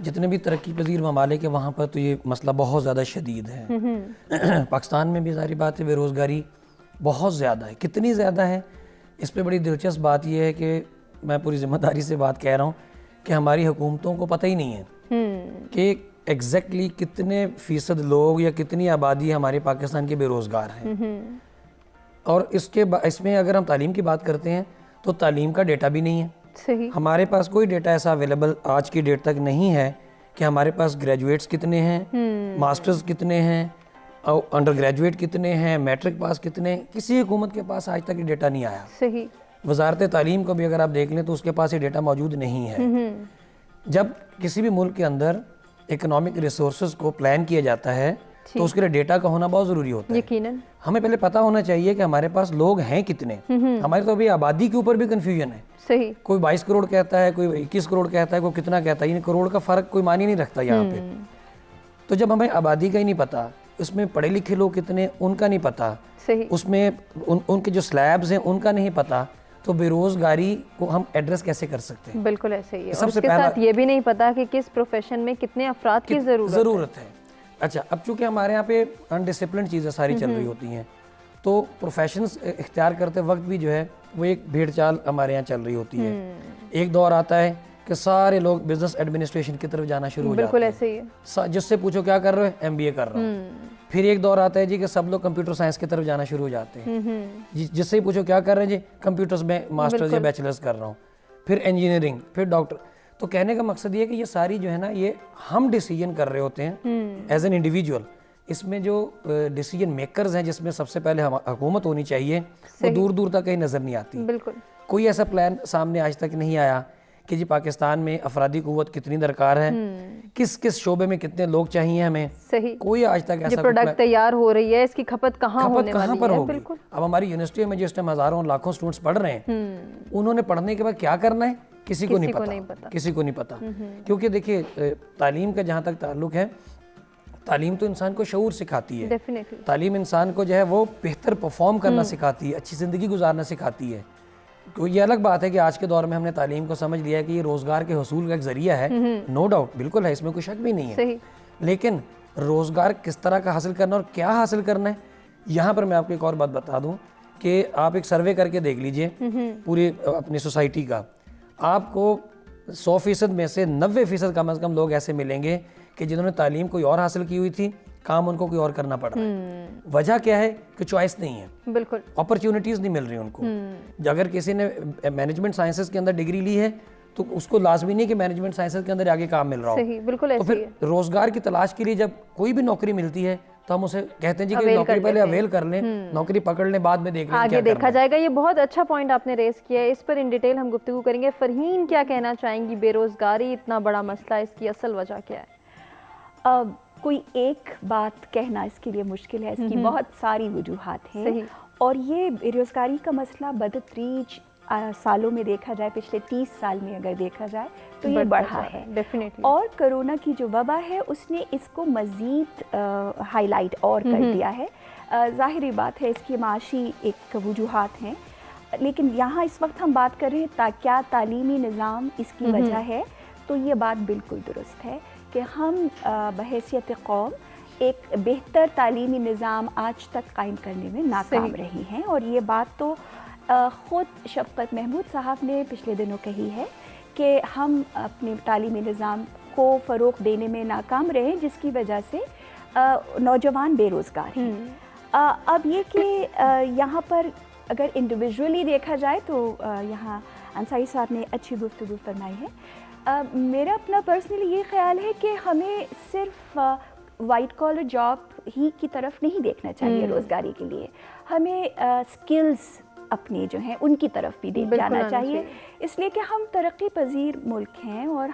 جتنے بھی ترقی پذیر ممالک ہیں وہاں پر تو یہ مسئلہ بہت زیادہ شدید ہے. پاکستان میں بھی ظاہری بات ہے بے روزگاری بہت زیادہ ہے. کتنی زیادہ ہے اس پہ بڑی دلچسپ بات یہ ہے کہ میں پوری ذمہ داری سے بات کہہ رہا ہوں کہ ہماری حکومتوں کو پتہ ہی نہیں ہے کہ ایگزیکٹلی کتنے فیصد لوگ یا کتنی آبادی ہمارے پاکستان کے بے روزگار ہیں. اور اس میں اگر ہم تعلیم کی بات کرتے ہیں تو تعلیم کا ڈیٹا بھی نہیں ہے. ہمارے پاس کوئی ڈیٹا ایسا اویلیبل آج کی ڈیٹ تک نہیں ہے کہ ہمارے پاس گریجویٹس کتنے ہیں, ماسٹرز کتنے ہیں, انڈر گریجویٹ کتنے ہیں, میٹرک پاس کتنے ہیں. کسی حکومت کے پاس آج تک یہ ڈیٹا نہیں آیا. وزارت تعلیم کو بھی اگر آپ دیکھ لیں تو اس کے پاس یہ ڈیٹا موجود نہیں ہے. جب کسی بھی ملک کے اندر اکنامک ریسورسز کو پلان کیا جاتا ہے تو اس کے لیے ڈیٹا کا ہونا بہت ضروری ہوتا ہے. یقیناً ہمیں پہلے پتا ہونا چاہیے کہ ہمارے پاس لوگ ہیں کتنے. ہمارے تو ابھی آبادی کے اوپر بھی کنفیوژن ہے. صحیح, کوئی 22 کروڑ کہتا ہے, کوئی 21 کروڑ کہتا ہے, کوئی کتنا کہتا ہے. یعنی کروڑ کا فرق کوئی معنی نہیں رکھتا یہاں پہ. تو جب ہمیں آبادی کا ہی نہیں پتا, اس میں پڑھے لکھے لوگ کتنے ان کا نہیں پتا, اس میں ان کے جو سلیبز ہیں ان کا نہیں پتا, تو بے روزگاری کو ہم ایڈریس کیسے کر سکتے ہیں؟ بالکل ایسے ہی ہے. اور اس کے ساتھ یہ بھی نہیں پتا کہ کس پروفیشن میں کتنے افراد کی ضرورت ہے. اچھا, اب چونکہ ہمارے یہاں پہ انڈسپلنڈ چیزیں ساری چل رہی ہوتی ہیں تو پروفیشنز اختیار کرتے وقت بھی جو ہے وہ ایک بھیڑ چال ہمارے یہاں چل رہی ہوتی ہے. ایک دور آتا ہے کہ سارے لوگ بزنس ایڈمنسٹریشن کی طرف جانا شروع ہو جاتے ہیں. بالکل ایسے ہی ہے. جس سے پوچھو کیا کر رہے ہو, ایم بی اے کر رہا ہوں. پھر ایک دور آتا ہے جی کہ سب لوگ کمپیوٹر سائنس کی طرف جانا شروع ہو جاتے ہیں. جس سے پوچھو کیا کر رہے ہیں, جی کمپیوٹرز میں ماسٹرز یا بیچلرز کر رہا ہوں. پھر انجینئرنگ, پھر ڈاکٹر. تو کہنے کا مقصد یہ ہے کہ یہ ساری جو ہے نا یہ ہم ڈیسیجن کر رہے ہوتے ہیں ایز این انڈیویجول. اس میں جو ڈیسیجن میکرز ہیں جس میں سب سے پہلے حکومت ہونی چاہیے وہ دور دور تک کہیں نظر نہیں آتی. بالکل کوئی ایسا پلان سامنے آج تک نہیں آیا کہ جی پاکستان میں افرادی قوت کتنی درکار ہے, کس کس شعبے میں کتنے لوگ چاہیے ہمیں. صحیح, کوئی آج تک ایسا پروڈکٹ تیار ہو رہی ہے اس کی کھپت کہاں ہونے پر ہوگی. اب ہماری یونیورسٹیوں میں جس ٹائم ہزاروں لاکھوں اسٹوڈنٹس پڑھ رہے ہیں انہوں نے پڑھنے کے بعد کیا کرنا ہے کسی کو نہیں پتا. کیونکہ دیکھیے تعلیم کا جہاں تک تعلق ہے, تعلیم تو انسان کو شعور سکھاتی ہے. تعلیم انسان کو جو ہے وہ بہتر پرفارم کرنا سکھاتی ہے, اچھی زندگی گزارنا سکھاتی ہے. یہ الگ بات ہے کہ آج کے دور میں ہم نے تعلیم کو سمجھ لیا ہے کہ یہ روزگار کے حصول کا ایک ذریعہ ہے. نو ڈاؤٹ, بالکل ہے, اس میں کوئی شک بھی نہیں ہے. لیکن روزگار کس طرح کا حاصل کرنا اور کیا حاصل کرنا ہے, یہاں پر میں آپ کو ایک اور بات بتا دوں کہ آپ ایک سروے کر کے دیکھ لیجئے پوری اپنی سوسائٹی کا. آپ کو 100% میں سے 90% کم از کم لوگ ایسے ملیں گے کہ جنہوں نے تعلیم کوئی اور حاصل کی ہوئی تھی, کام ان کو کوئی اور کرنا پڑ رہا ہے. وجہ کیا ہے کہ چوائس نہیں ہے, بالکل اپرچونٹیز نہیں مل رہی ان کو. اگر کسی نے مینجمنٹ سائنسز کے اندر ڈگری لی ہے تو اس کو لازمی نہیں کہ مینجمنٹ سائنسز کے اندر آگے کام مل رہا ہو. بالکل تو پھر روزگار کی تلاش کے لیے جب کوئی بھی نوکری ملتی ہے تو ہم اسے کہتے ہیں جی کہ نوکری پہلے اویل کر لیں, نوکری پکڑ لیں, بعد میں دیکھ لیں آگے دیکھا جائے گا. یہ بہت اچھا پوائنٹ آپ نے ریز کیا ہے, اس پر ان ڈیٹیل ہم گفتگو کریں گے. فرحین کیا کہنا چاہیں گی, بے روزگاری اتنا بڑا مسئلہ, اس کی اصل وجہ کیا ہے؟ کوئی ایک بات کہنا اس کے لیے مشکل ہے, اس کی بہت ساری وجوہات ہیں. اور یہ بے روزگاری کا مسئلہ بدتدریج سالوں میں دیکھا جائے, پچھلے 30 سال میں اگر دیکھا جائے تو یہ بڑھا ہے. اور کرونا کی جو وبا ہے اس نے اس کو مزید ہائی لائٹ اور کر دیا ہے. ظاہری بات ہے اس کی معاشی ایک وجوہات ہیں, لیکن یہاں اس وقت ہم بات کر رہے ہیں کیا تعلیمی نظام اس کی وجہ ہے, تو یہ بات بالکل درست ہے کہ ہم بحیثیت قوم ایک بہتر تعلیمی نظام آج تک قائم کرنے میں ناکام رہی ہیں. اور یہ بات تو خود شفقت محمود صاحب نے پچھلے دنوں کہی ہے کہ ہم اپنے تعلیمی نظام کو فروغ دینے میں ناکام رہے, جس کی وجہ سے نوجوان بے روزگار ہیں. اب یہ کہ یہاں پر اگر انڈیویجولی دیکھا جائے تو یہاں انصاری صاحب نے اچھی گفتگو فرمائی ہے. میرا اپنا پرسنلی یہ خیال ہے کہ ہمیں صرف وائٹ کالر جاب ہی کی طرف نہیں دیکھنا چاہیے روزگاری کے لیے, ہمیں سکلز اپنے جو ہیں ان کی طرف بھی جانا چاہیے. اس لیے کہ ہم ترقی پذیر ملک ہیں اور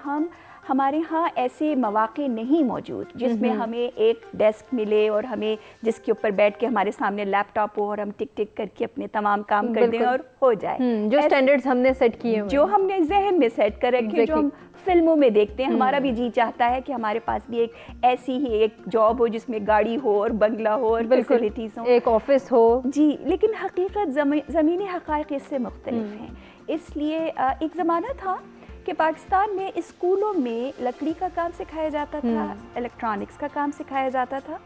ہمارے ہاں ایسے مواقع نہیں موجود جس میں ہمیں ایک ڈیسک ملے اور ہمیں جس کے اوپر بیٹھ کے ہمارے سامنے لیپ ٹاپ ہو اور ہم ٹک ٹک کر کے اپنے تمام کام کر دیں اور ہو جائے. جو سٹینڈرڈز ہم نے سیٹ کیے, جو ہم نے ذہن میں سیٹ کر رکھے, جو ہم فلموں میں دیکھتے ہیں, ہمارا بھی جی چاہتا ہے کہ ہمارے پاس بھی ایک ایسی ہی ایک جاب ہو جس میں گاڑی ہو اور بنگلہ ہو اور فیسلٹیز ہوں, ایک آفس ہو. جی, لیکن حقیقت زمینی حقائق اس سے مختلف ہیں. اس لیے ایک زمانہ تھا کہ پاکستان میں اسکولوں میں لکڑی کا کام سکھایا جاتا تھا، الیکٹرانکس کا کام سکھایا جاتا تھا.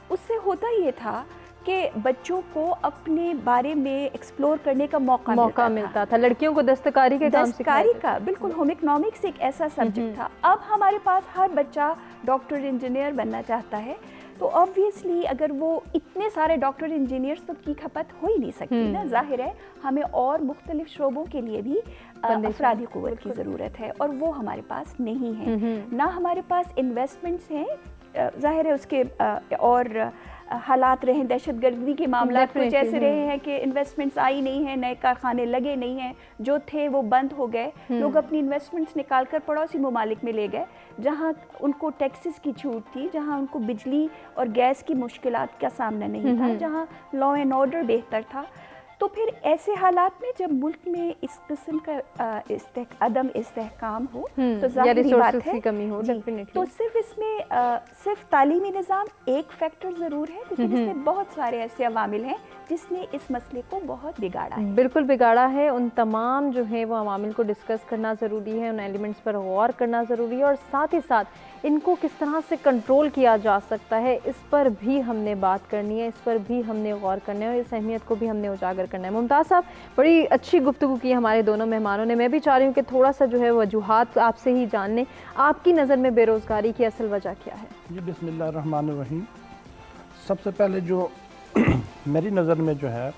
اس سے ہوتا یہ تھا کہ بچوں کو اپنے بارے میں ایکسپلور کرنے کا موقع ملتا تھا. لڑکیوں کو دستکاری کے کام دستکاری کا بالکل. ہوم اکنامکس ایک ایسا سبجیکٹ تھا. اب ہمارے پاس ہر بچہ ڈاکٹر انجینئر بننا چاہتا ہے، تو آبویسلی اگر وہ اتنے سارے ڈاکٹر انجینئرس تو کی کھپت ہو ہی نہیں سکتی نا. ظاہر ہے ہمیں اور مختلف شعبوں کے لیے بھی افرادی قوت کی ضرورت ہے، اور وہ ہمارے پاس نہیں ہے. نہ ہمارے پاس انویسٹمنٹس ہیں. ظاہر ہے اس کے اور حالات رہے، دہشت گردی کے معاملات کچھ ایسے رہے ہیں کہ انویسٹمنٹس آئی نہیں ہیں، نئے کارخانے لگے نہیں ہیں، جو تھے وہ بند ہو گئے. لوگ اپنی انویسٹمنٹس نکال کر پڑوسی ممالک میں لے گئے جہاں ان کو ٹیکسز کی چھوٹ تھی، جہاں ان کو بجلی اور گیس کی مشکلات کا سامنا نہیں تھا، جہاں لا اینڈ آرڈر بہتر تھا. تو پھر ایسے حالات میں جب ملک میں اس قسم کا عدم استحکام ہو تو ظاہری بات ہے تو صرف اس میں صرف تعلیمی نظام ایک فیکٹر ضرور ہے، لیکن اس میں بہت سارے ایسے عوامل ہیں جس نے اس مسئلے کو بہت بگاڑا ہے. بالکل بگاڑا ہے. ان تمام جو ہیں وہ عوامل کو ڈسکس کرنا ضروری ہے، ان ایلیمنٹس پر غور کرنا ضروری ہے، اور ساتھ ہی ساتھ ان کو کس طرح سے کنٹرول کیا جا سکتا ہے اس پر بھی ہم نے بات کرنی ہے، اس پر بھی ہم نے غور کرنا ہے، اور اس اہمیت کو بھی ہم نے اجاگر کرنا ہے. ممتاز صاحب، بڑی اچھی گفتگو کی ہمارے دونوں مہمانوں نے. میں بھی چاہ رہی ہوں کہ تھوڑا سا جو ہے وجوہات آپ سے ہی جان لیں. آپ کی نظر میں بے روزگاری کی اصل وجہ کیا ہے؟ جی بسم اللہ الرحمن الرحیم. سب سے پہلے جو میری نظر میں جو ہے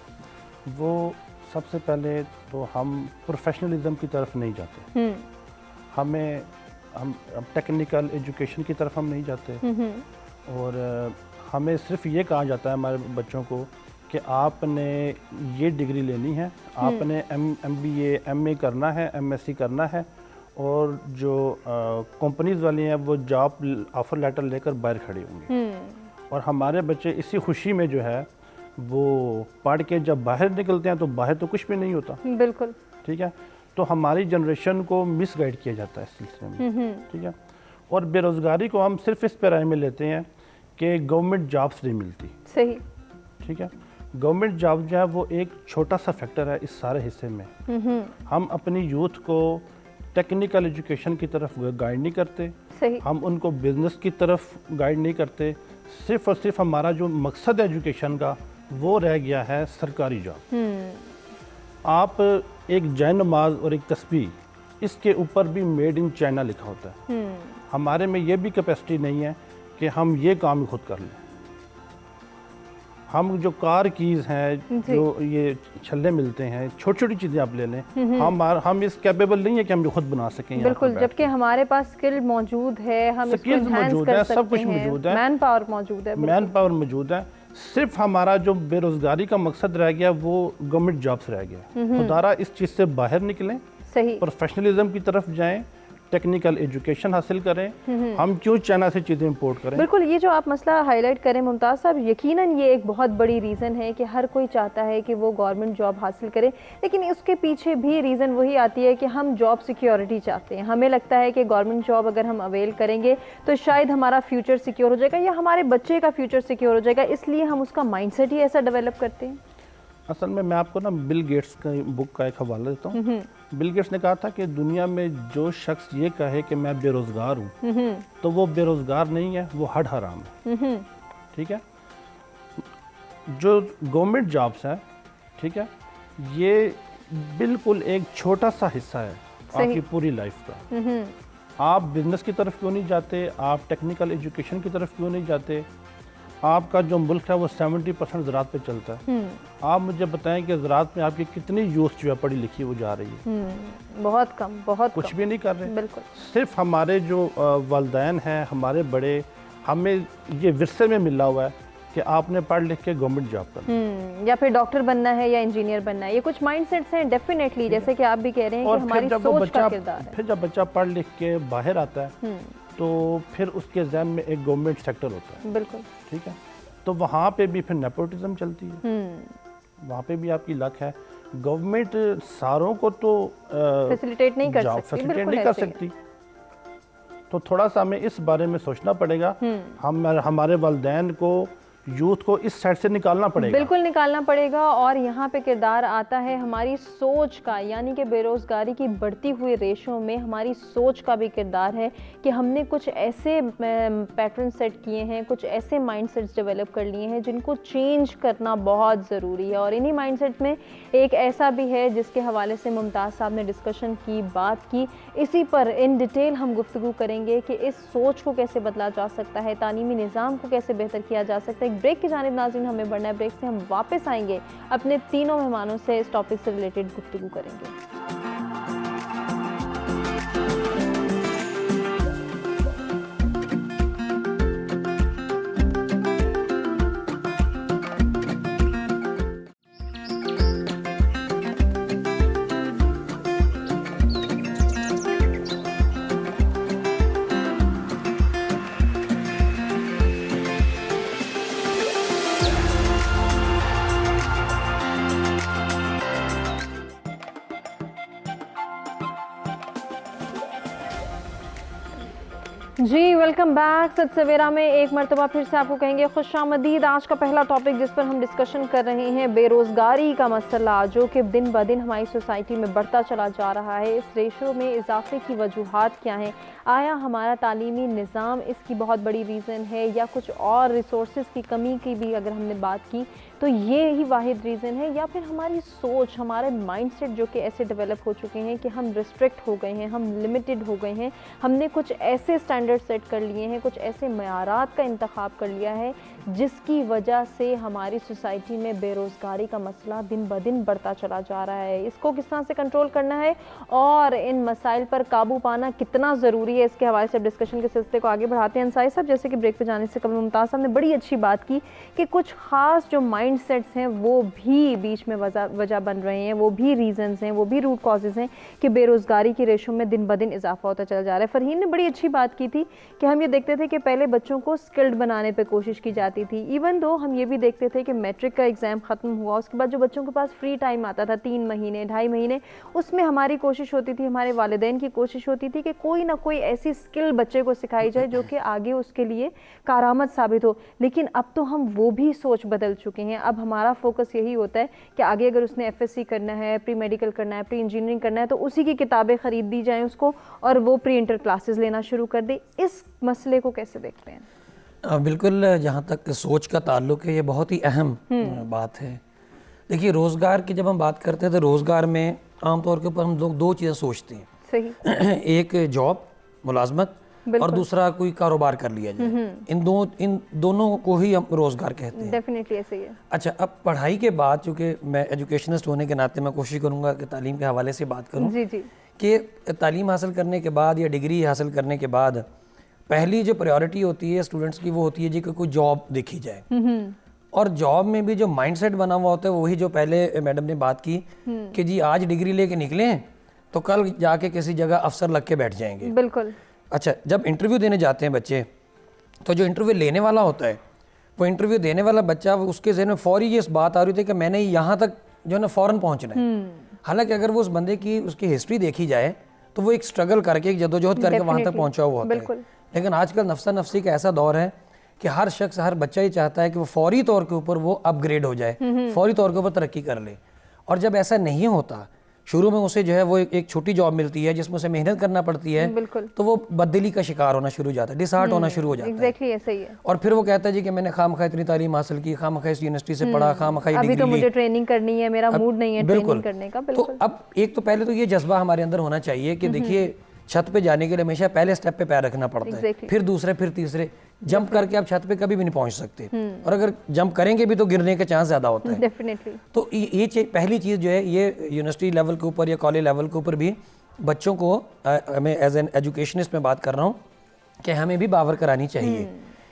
وہ سب سے پہلے تو ہم پروفیشنلزم کی طرف نہیں جاتے. ہم ٹیکنیکل ایجوکیشن کی طرف ہم نہیں جاتے، اور ہمیں صرف یہ کہا جاتا ہے ہمارے بچوں کو کہ آپ نے یہ ڈگری لینی ہے، آپ نے ایم بی اے ایم اے کرنا ہے، ایم ایس سی کرنا ہے، اور جو کمپنیز والی ہیں وہ جاب آفر لیٹر لے کر باہر کھڑے ہوں گے. اور ہمارے بچے اسی خوشی میں جو ہے وہ پڑھ کے جب باہر نکلتے ہیں تو باہر تو کچھ بھی نہیں ہوتا. بالکل ٹھیک ہے. تو ہماری جنریشن کو مس گائیڈ کیا جاتا ہے اس سلسلے میں. ٹھیک ہے. اور بے روزگاری کو ہم صرف اس پیرائے میں لیتے ہیں کہ گورنمنٹ جابس نہیں ملتی. صحیح. ٹھیک ہے. گورنمنٹ جاب جو ہے وہ ایک چھوٹا سا فیکٹر ہے اس سارے حصے میں. ہم اپنی یوتھ کو ٹیکنیکل ایجوکیشن کی طرف گائیڈ نہیں کرتے. ہم ان کو بزنس کی طرف گائیڈ نہیں کرتے. صرف اور صرف ہمارا جو مقصد ہے ایجوکیشن کا وہ رہ گیا ہے سرکاری جاب. آپ ایک جے نماز اور ایک تسبیح، اس کے اوپر بھی میڈ ان چائنا لکھا ہوتا ہے. ہمارے میں یہ بھی کیپیسٹی نہیں ہے کہ ہم یہ کام خود کر لیں. ہم جو کار کیز ہیں، جو یہ چھلے ملتے ہیں، چھوٹی چھوٹی چیزیں آپ لے لیں، ہم اس کیپیبل نہیں ہے کہ ہم یہ خود بنا سکیں. بالکل. جبکہ ہمارے پاس سکل موجود ہے، ہم اس کو انہینس کر سکتے ہیں، سب کچھ موجود ہے، مین پاور موجود ہے. مین پاور موجود ہے. صرف ہمارا جو بے روزگاری کا مقصد رہ گیا وہ گورنمنٹ جابس رہ گیا. خدارہ اس چیز سے باہر نکلیں، پروفیشنلزم کی طرف جائیں، ٹیکنیکل ایجوکیشن حاصل کریں. ہم کیوں چائنا سے چیزیں امپورٹ کریں؟ بالکل. یہ جو آپ مسئلہ ہائی لائٹ کریں ممتاز صاحب، یقیناً یہ ایک بہت بڑی ریزن ہے کہ ہر کوئی چاہتا ہے کہ وہ گورنمنٹ جاب حاصل کرے، لیکن اس کے پیچھے بھی ریزن وہی آتی ہے کہ ہم جاب سیکیورٹی چاہتے ہیں. ہمیں لگتا ہے کہ گورنمنٹ جاب اگر ہم اویل کریں گے تو شاید ہمارا فیوچر سیکیور ہو جائے گا، یا ہمارے بچے کا فیوچر سیکیور ہو جائے گا، اس لیے ہم اس کا مائنڈ سیٹ ہی ایسا ڈیولپ کرتے ہیں. اصل میں آپ کو بل گیٹس کا بک کا ایک حوالہ دیتا ہوں. بل گیٹس نے کہا تھا کہ دنیا میں جو شخص یہ کہے کہ میں بے روزگار ہوں تو وہ بے روزگار نہیں ہے، وہ ہڈ حرام ہے. ٹھیک ہے. جو گورنمنٹ جابس ہیں، ٹھیک ہے، یہ بالکل ایک چھوٹا سا حصہ ہے آپ کی پوری لائف کا. آپ بزنس کی طرف کیوں نہیں جاتے؟ آپ ٹیکنیکل ایجوکیشن کی طرف کیوں نہیں جاتے؟ آپ کا جو ملک ہے وہ 70% زراعت پہ چلتا ہے. آپ مجھے بتائیں کہ زراعت میں آپ کی کتنی یوتھ جو ہے پڑھی لکھی وہ جا رہی ہے؟ بہت کم. کچھ بھی نہیں کر رہے. بالکل. صرف ہمارے جو والدین ہیں، ہمارے بڑے، ہمیں یہ ورثے میں ملا ہوا ہے کہ آپ نے پڑھ لکھ کے گورنمنٹ جاب کرنا یا پھر ڈاکٹر بننا ہے یا انجینئر بننا ہے. یہ کچھ مائنڈ سیٹس ہیں ڈیفینیٹلی، جیسے کہ آپ بھی کہہ رہے ہیں کہ ہماری سوچ کا کردار ہے. پھر جب بچہ پڑھ لکھ کے باہر آتا ہے تو پھر اس کے ذہن میں ایک گورنمنٹ سیکٹر ہوتا ہے. بالکل. ٹھیک ہے. تو وہاں پہ بھی پھر نیپوٹزم چلتی ہے. وہاں پہ بھی آپ کی لک ہے. گورنمنٹ ساروں کو تو فیسیلیٹیٹ نہیں کر سکتی. تو تھوڑا سا ہمیں اس بارے میں سوچنا پڑے گا. ہمارے والدین کو یوتھ کو اس سائڈ سے نکالنا پڑے گا. بالکل نکالنا پڑے گا. اور یہاں پہ کردار آتا ہے ہماری سوچ کا, یعنی کہ بے روزگاری کی بڑھتی ہوئی ریشو میں ہماری سوچ کا بھی کردار ہے کہ ہم نے کچھ ایسے پیٹرن سیٹ کیے ہیں, کچھ ایسے مائنڈ سیٹس ڈیولپ کر لیے ہیں جن کو چینج کرنا بہت ضروری ہے. اور انہی مائنڈ سیٹ میں ایک ایسا بھی ہے جس کے حوالے سے ممتاز صاحب نے ڈسکشن کی, بات کی. اسی پر ان ڈیٹیل ہم گفتگو کریں گے کہ اس سوچ کو کیسے بدلا جا سکتا ہے, تعلیمی نظام کو کیسے بہتر کیا جا سکتا ہے. ایک بریک کی جانب ناظرین ہمیں بڑھنا ہے, بریک سے ہم واپس آئیں گے, اپنے تینوں مہمانوں سے اس ٹاپک سے ریلیٹڈ گفتگو کریں گے. جی ویلکم بیک. سد سویرا میں ایک مرتبہ پھر سے آپ کو کہیں گے خوش آمدید. آج کا پہلا ٹاپک جس پر ہم ڈسکشن کر رہے ہیں بے روزگاری کا مسئلہ, جو کہ دن بہ دن ہماری سوسائٹی میں بڑھتا چلا جا رہا ہے. اس ریشو میں اضافے کی وجوہات کیا ہیں؟ آیا ہمارا تعلیمی نظام اس کی بہت بڑی ریزن ہے, یا کچھ اور ریسورسز کی کمی کی بھی اگر ہم نے بات کی تو یہ ہی واحد ریزن ہے, یا پھر ہماری سوچ, ہمارے مائنڈ سیٹ جو کہ ایسے ڈیولپ ہو چکے ہیں کہ ہم ریسٹرکٹ ہو گئے ہیں, ہم لمیٹڈ ہو گئے ہیں, ہم نے کچھ ایسے سٹینڈرڈ سیٹ کر لیے ہیں, کچھ ایسے معیارات کا انتخاب کر لیا ہے جس کی وجہ سے ہماری سوسائٹی میں بے روزگاری کا مسئلہ دن بہ دن بڑھتا چلا جا رہا ہے. اس کو کس طرح سے کنٹرول کرنا ہے اور ان مسائل پر قابو پانا کتنا ضروری ہے, اس کے حوالے سے ڈسکشن کے سلسلے کو آگے بڑھاتے ہیں. انصاری صاحب, جیسے کہ بریک پہ جانے سے قبل ممتاز صاحب نے بڑی اچھی بات کی کہ کچھ خاص جو مائنڈ سیٹس ہیں وہ بھی بیچ میں وجہ بن رہے ہیں, وہ بھی ریزنز ہیں, وہ بھی روٹ کازز ہیں کہ بے روزگاری کی ریشو میں دن بہ دن اضافہ ہوتا چلا جا رہا ہے. فرحین نے بڑی اچھی بات کی تھی کہ ہم یہ دیکھتے تھے کہ پہلے بچوں کو سکلڈ بنانے پہ کوشش کی جاتی تھی. ایون دو ہم یہ بھی دیکھتے تھے کہ میٹرک کا ایگزام ختم ہوا, اس کے بعد جو بچوں کے پاس فری ٹائم آتا تھا 3 مہینے 2.5 مہینے, اس میں ہماری کوشش ہوتی تھی, ہمارے والدین کی کوشش ہوتی تھی کہ کوئی نہ کوئی ایسی سکل بچے کو سکھائی جائے جو کہ آگے اس کے لیے کارآمد ثابت ہو. لیکن اب تو ہم وہ بھی سوچ بدل چکے ہیں. اب ہمارا فوکس یہی ہوتا ہے کہ آگے اگر اس نے FSC کرنا ہے, پری میڈیکل کرنا ہے, پری انجینئرنگ کرنا ہے, تو اسی کی کتابیں خرید دی جائیں اس کو اور وہ پری انٹر کلاسز لینا شروع کر دے. اس مسئلے کو کیسے دیکھتے ہیں؟ بالکل, جہاں تک سوچ کا تعلق ہے یہ بہت ہی اہم بات ہے. دیکھیے, روزگار کی جب ہم بات کرتے ہیں تو روزگار میں عام طور کے اوپر ہم لوگ 2 چیزیں سوچتے ہیں. صحیح. ایک جاب, ملازمت, اور دوسرا کوئی کاروبار کر لیا جائے. ان دونوں کو ہی ہم روزگار کہتے ہیں. ڈیفینیٹلی ایسے ہی ہے. اچھا, اب پڑھائی کے بعد, چونکہ میں ایجوکیشنسٹ ہونے کے ناطے میں کوشش کروں گا کہ تعلیم کے حوالے سے بات کروں. جی جی. کہ تعلیم حاصل کرنے کے بعد یا ڈگری حاصل کرنے کے بعد پہلی جو پریورٹی ہوتی ہے اسٹوڈنٹس کی وہ ہوتی ہے جی کہ کوئی جاب دیکھی جائے. اور جاب میں بھی جو مائنڈ سیٹ بنا ہوا ہوتا ہے وہی جو پہلے میڈم نے بات کی کہ جی آج ڈگری لے کے نکلے ہیں تو کل جا کے کسی جگہ افسر لگ کے بیٹھ جائیں گے. بالکل. اچھا, جب انٹرویو دینے جاتے ہیں بچے تو جو انٹرویو لینے والا ہوتا ہے وہ انٹرویو دینے والا بچہ اس کے ذہن میں فوری یہ بات آ رہی تھی کہ میں نے یہاں تک جو ہے نا فوراً پہنچنا ہے. حالانکہ اگر وہ اس بندے کی اس کی ہسٹری دیکھی جائے تو وہ ایک سٹرگل کر کے, ایک جدوجہد کر کے وہاں تک پہنچا ہوا ہوتا ہے. لیکن آج کل نفسا نفسی کا ایسا دور ہے کہ ہر شخص, ہر بچہ یہ چاہتا ہے کہ وہ فوری طور کے اوپر وہ اپ گریڈ ہو جائے, فوری طور کے اوپر ترقی کر لے. اور جب ایسا نہیں ہوتا, شروع میں اسے جو ہے وہ ایک چھوٹی جاب ملتی ہے جس میں اسے محنت کرنا پڑتی ہے, تو وہ بددلی کا شکار ہونا شروع ہو جاتا ہے, ڈس ہارٹ ہونا شروع ہو جاتا ہے. اور پھر وہ کہتا ہے جی کہ میں نے خواہ اتنی تعلیم حاصل کی, خواہ اس یونیورسٹی سے پڑھا, خواہ ابھی تو مجھے ٹریننگ کرنی ہے, میرا موڈ نہیں ہے ٹریننگ کرنے کا. تو اب ایک تو پہلے تو یہ جذبہ ہمارے اندر ہونا چاہیے کہ دیکھیے چھت پہ جانے کے لیے ہمیشہ پہلے سٹیپ پہ پیر رکھنا پڑتا ہے, پھر دوسرے, پھر تیسرے. جمپ کر کے آپ چھت پہ کبھی بھی نہیں پہنچ سکتے, اور اگر جمپ کریں گے بھی تو گرنے کا چانس زیادہ ہوتا ہے. تو یہ پہلی چیز جو ہے یہ یونیورسٹی لیول کے اوپر یا کالج لیول کے اوپر بھی بچوں کو, میں ایز این ایجوکیشنسٹ میں بات کر رہا ہوں, کہ ہمیں بھی باور کرانی چاہیے